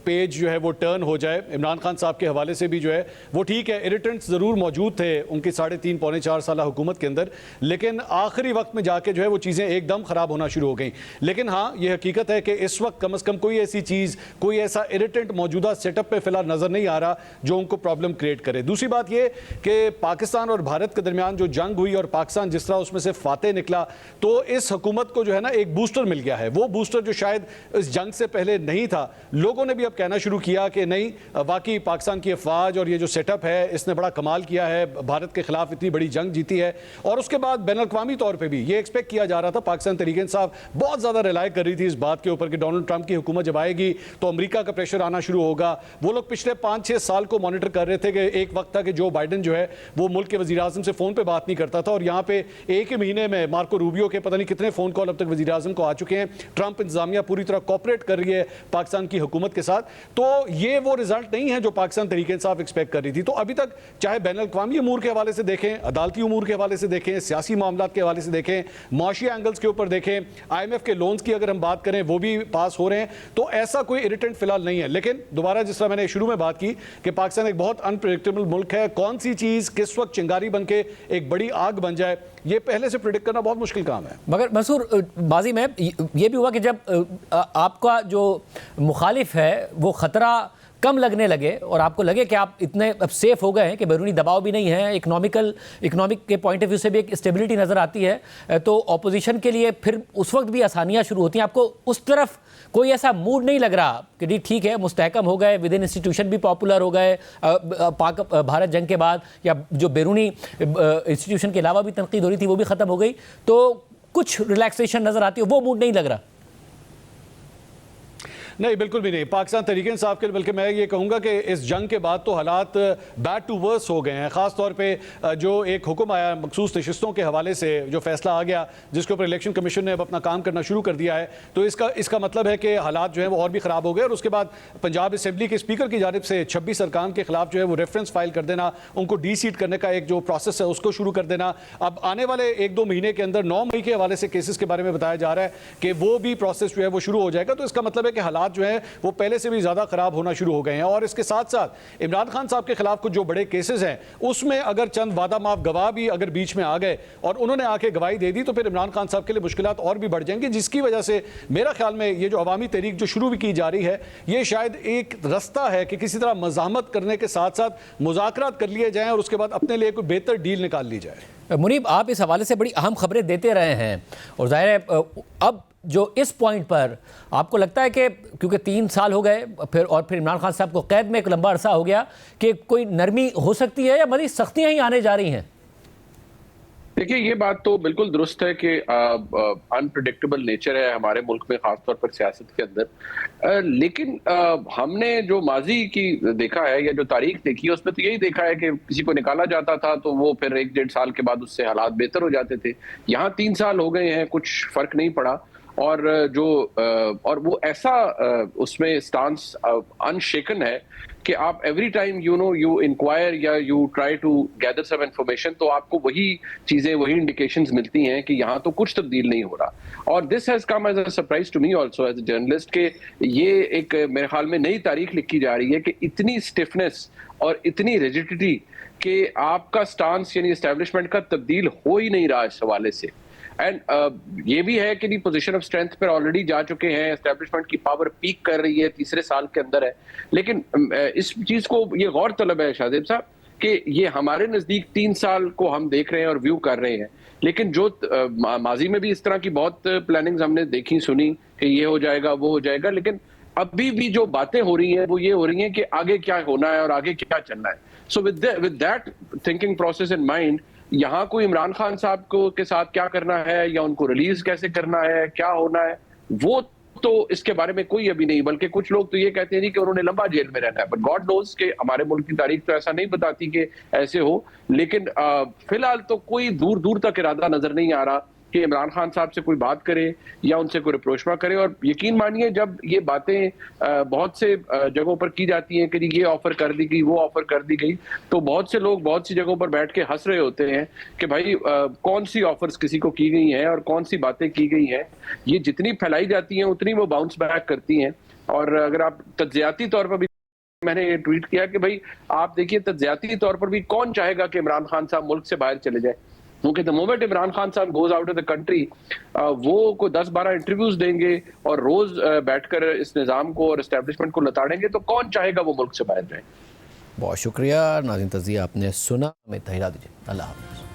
पेज जो है वो टर्न हो जाए। इमरान खान साहब के हवाले से भी जो है वो ठीक है, इरिटेंट्स ज़रूर मौजूद थे उनकी 3.5 पौने 4 साल हुकूमत के अंदर, लेकिन आखिरी वक्त में जाके जो है वो चीज़ें एकदम ख़राब होना शुरू हो गई। लेकिन हाँ, ये हकीकत है कि इस वक्त कम अज़ कम कोई ऐसी चीज़, कोई ऐसा इरिटेंट मौजूदा सेटअप पे फ़िलहाल नज़र नहीं आ रहा जो उनको प्रॉब्लम क्रिएट करे। दूसरी बात ये कि पाकिस्तान और भारत के दरमियान जो जंग हुई और पाकिस्तान जिस तरह उसमें से फाते निकला, तो इस हुकूमत को जो है ना एक बूस्टर मिल गया है। वो बूस्टर जो शायद इस जंग से पहले नहीं था। लोगों ने भी अब कहना शुरू किया कि नहीं, वाकई पाकिस्तान की अफवाज और ये जो सेटअप है इसने बड़ा कमाल किया है, भारत के खिलाफ इतनी बड़ी जंग जीती है। और उसके बाद बैन अल-अक़वामी तौर पर भी ये एक्सपेक्ट किया जा रहा था, पाकिस्तान तहरीक इंसाफ बहुत ज़्यादा रिलाई कर रही थी इस बात के ऊपर कि डोनाल्ड ट्रंप की हुकूमत जब आएगी तो अमेरिका का प्रेशर आना शुरू होगा। वो लोग पिछले 5-6 साल को मॉनिटर कर रहे थे कि एक वक्त था कि जो बाइडन जो है वो मुल्क के वज़ीर आज़म से फ़ोन पर बात नहीं करता था, और यहाँ पे एक ही महीने में मार्को रूबियो के पता नहीं कितने फ़ोन कॉल अब तक वज़ीर आज़म को आ चुके हैं। ट्रंप इंतजामिया पूरी तरह कोऑपरेट कर रही है पाकिस्तान की हुकूमत के साथ। तो ये वो रिजल्ट नहीं है जो पाकिस्तान तहरीक इंसाफ एक्सपेक्ट कर रही थी। तो अभी तक चाहे बैन अल-अक़वामी अमूर के हवाले से देखें, अदालती अमूर के हवाले से देखें, सियासी मामलात के हवाले से देखें, मुआशी एंगल्स के ऊपर देखें, IMF के लोन्स की अगर हम बात करें वो भी पास हो रहे हैं, तो ऐसा कोई इरिटेंट फिलहाल नहीं है। लेकिन दोबारा जिस तरह मैंने शुरू में बात की कि पाकिस्तान एक बहुत अनप्रेडिक्टेबल मुल्क है, कौन सी चीज़ किस वक्त चिंगारी बन के एक बड़ी आग बन जाए जाए, ये पहले से प्रिडिक्ट करना बहुत मुश्किल काम है। मगर मंसूर, बाजी में ये भी हुआ कि जब आपका जो मुखालिफ है वो ख़तरा कम लगने लगे और आपको लगे कि आप इतने अब सेफ हो गए हैं कि बैरूनी दबाव भी नहीं है, इकोनॉमिक के पॉइंट ऑफ व्यू से भी एक स्टेबिलिटी नज़र आती है, तो ऑपोजिशन के लिए फिर उस वक्त भी आसानियां शुरू होती हैं। आपको उस तरफ कोई ऐसा मूड नहीं लग रहा कि जी ठीक है, मुस्तहकम हो गए, विद इन इंस्टीट्यूशन भी पॉपुलर हो गए पाक भारत जंग के बाद, या जो बैरूनी इंस्टीट्यूशन के अलावा भी तनकीद हो रही थी वो भी ख़त्म हो गई, तो कुछ रिलैक्सेशन नज़र आती है, वो मूड नहीं लग रहा? नहीं, बिल्कुल भी नहीं। पाकिस्तान तहरीक इंसाफ के, बल्कि मैं ये कहूँगा कि इस जंग के बाद तो हालात बैड टू वर्स हो गए हैं। ख़ास तौर पे जो एक हुक्म आया मखसूस नशिस्तों के हवाले से, जो फैसला आ गया जिसके ऊपर इलेक्शन कमीशन ने अब अपना काम करना शुरू कर दिया है, तो इसका मतलब है कि हालात जो है वो और भी ख़राब हो गए। और उसके बाद पंजाब असम्बली के स्पीकर की जानिब से 26 अरकान के खिलाफ जो है वो रेफरेंस फाइल कर देना, उनको डी सीट करने का एक जो प्रोसेस है उसको शुरू कर देना। अब आने वाले 1-2 महीने के अंदर 9 मई के हवाले से केसेस के बारे में बताया जा रहा है कि वो भी प्रोसेस जो है वो शुरू हो जाएगा। तो इसका मतलब है कि हालात जो है वो पहले से भी ज्यादा खराब होना शुरू हो गए हैं। और इसके साथ साथ इमरान खान साहब के खिलाफ कुछ जो बड़े केसेस हैं उसमें अगर चंद वादा माफ गवाह भी अगर बीच में आ गए और उन्होंने आके गवाही दे दी, तो फिर इमरान खान साहब के लिए मुश्किलात और भी बढ़ जाएंगी, जिसकी वजह से मेरा ख्याल में ये जो अवामी तहरीक जो शुरू भी की जा रही है, ये शायद एक रास्ता है कि किसी तरह मज़ाहमत करने के साथ साथ मुज़ाकरात कर लिए जाएं और उसके बाद अपने लिए कोई बेहतर डील निकाल ली जाए। मुनीब, आप इस हवाले से बड़ी अहम खबरें देते रहे हैं और जाहिर है अब जो इस पॉइंट पर आपको लगता है कि क्योंकि 3 साल हो गए फिर इमरान खान साहब को कैद में एक लंबा अरसा हो गया, कि कोई नरमी हो सकती है या मज़ीद सख्तियां ही आने जा रही हैं? देखिए, ये बात तो बिल्कुल दुरुस्त है कि अनप्रेडिक्टेबल नेचर है हमारे मुल्क में, खासतौर पर सियासत के अंदर। लेकिन हमने जो माजी की देखा है या जो तारीख देखी है उसमें तो यही देखा है कि किसी को निकाला जाता था तो वो फिर 1-1.5 साल के बाद उससे हालात बेहतर हो जाते थे। यहाँ 3 साल हो गए हैं, कुछ फर्क नहीं पड़ा। और वो ऐसा उसमें स्टांस अनशेकन है कि आप एवरी टाइम यू इंक्वायर या you try to gather some information, तो आपको वही चीजें, वही इंडिकेशंस मिलती हैं कि यहाँ तो कुछ तब्दील नहीं हो रहा। और this has come as a surprise to me also as a journalist के ये एक मेरे ख्याल में नई तारीख लिखी जा रही है कि इतनी स्टिफनेस और इतनी रिजिडिटी कि आपका स्टांस यानी एस्टेब्लिशमेंट का तब्दील हो ही नहीं रहा इस हवाले से। एंड ये भी है कि पोजीशन ऑफ स्ट्रेंथ पर ऑलरेडी जा चुके हैं, एस्टेब्लिशमेंट की पावर पीक कर रही है, 3रे साल के अंदर है। लेकिन इस चीज को ये गौर तलब है शाहजेब साहब कि ये हमारे नजदीक 3 साल को हम देख रहे हैं और व्यू कर रहे हैं, लेकिन जो माजी में भी इस तरह की बहुत प्लानिंग्स हमने देखी सुनी कि ये हो जाएगा वो हो जाएगा, लेकिन अभी भी जो बातें हो रही हैं वो ये हो रही हैं कि आगे क्या होना है और आगे क्या चलना है। So with that thinking process in mind, यहाँ कोई इमरान खान साहब को के साथ क्या करना है या उनको रिलीज कैसे करना है, क्या होना है, वो तो इसके बारे में कोई अभी नहीं। बल्कि कुछ लोग तो ये कहते हैं कि उन्होंने लंबा जेल में रहना है, बट गॉड नोज के हमारे मुल्क की तारीख तो ऐसा नहीं बताती कि ऐसे हो। लेकिन फिलहाल तो कोई दूर दूर तक इरादा नजर नहीं आ रहा कि इमरान खान साहब से कोई बात करे या उनसे कोई रिप्रोचमा करे। और यकीन मानिए, जब ये बातें बहुत से जगहों पर की जाती हैं कि ये ऑफर कर दी गई, वो ऑफर कर दी गई, तो बहुत से लोग बहुत सी जगहों पर बैठ के हंस रहे होते हैं कि भाई कौन सी ऑफर्स किसी को की गई हैं और कौन सी बातें की गई हैं। ये जितनी फैलाई जाती हैं उतनी वो बाउंस बैक करती हैं। और अगर आप तज्जियाती तौर पर भी, मैंने ये ट्वीट किया कि भाई आप देखिए, तज्जियाती तौर पर भी कौन चाहेगा कि इमरान खान साहब मुल्क से बाहर चले जाए, क्योंकि द मोमेंट इमरान खान साहब goes out of the country, वो को 10-12 इंटरव्यूज देंगे और रोज बैठकर इस निज़ाम को और एस्टेब्लिशमेंट को लताड़ेंगे, तो कौन चाहेगा वो मुल्क से बाहर जाए। बहुत शुक्रिया नाज़रीन, तज़िया आपने सुना, हमें तहरीर दीजिए। अल्लाह हाफ़िज़।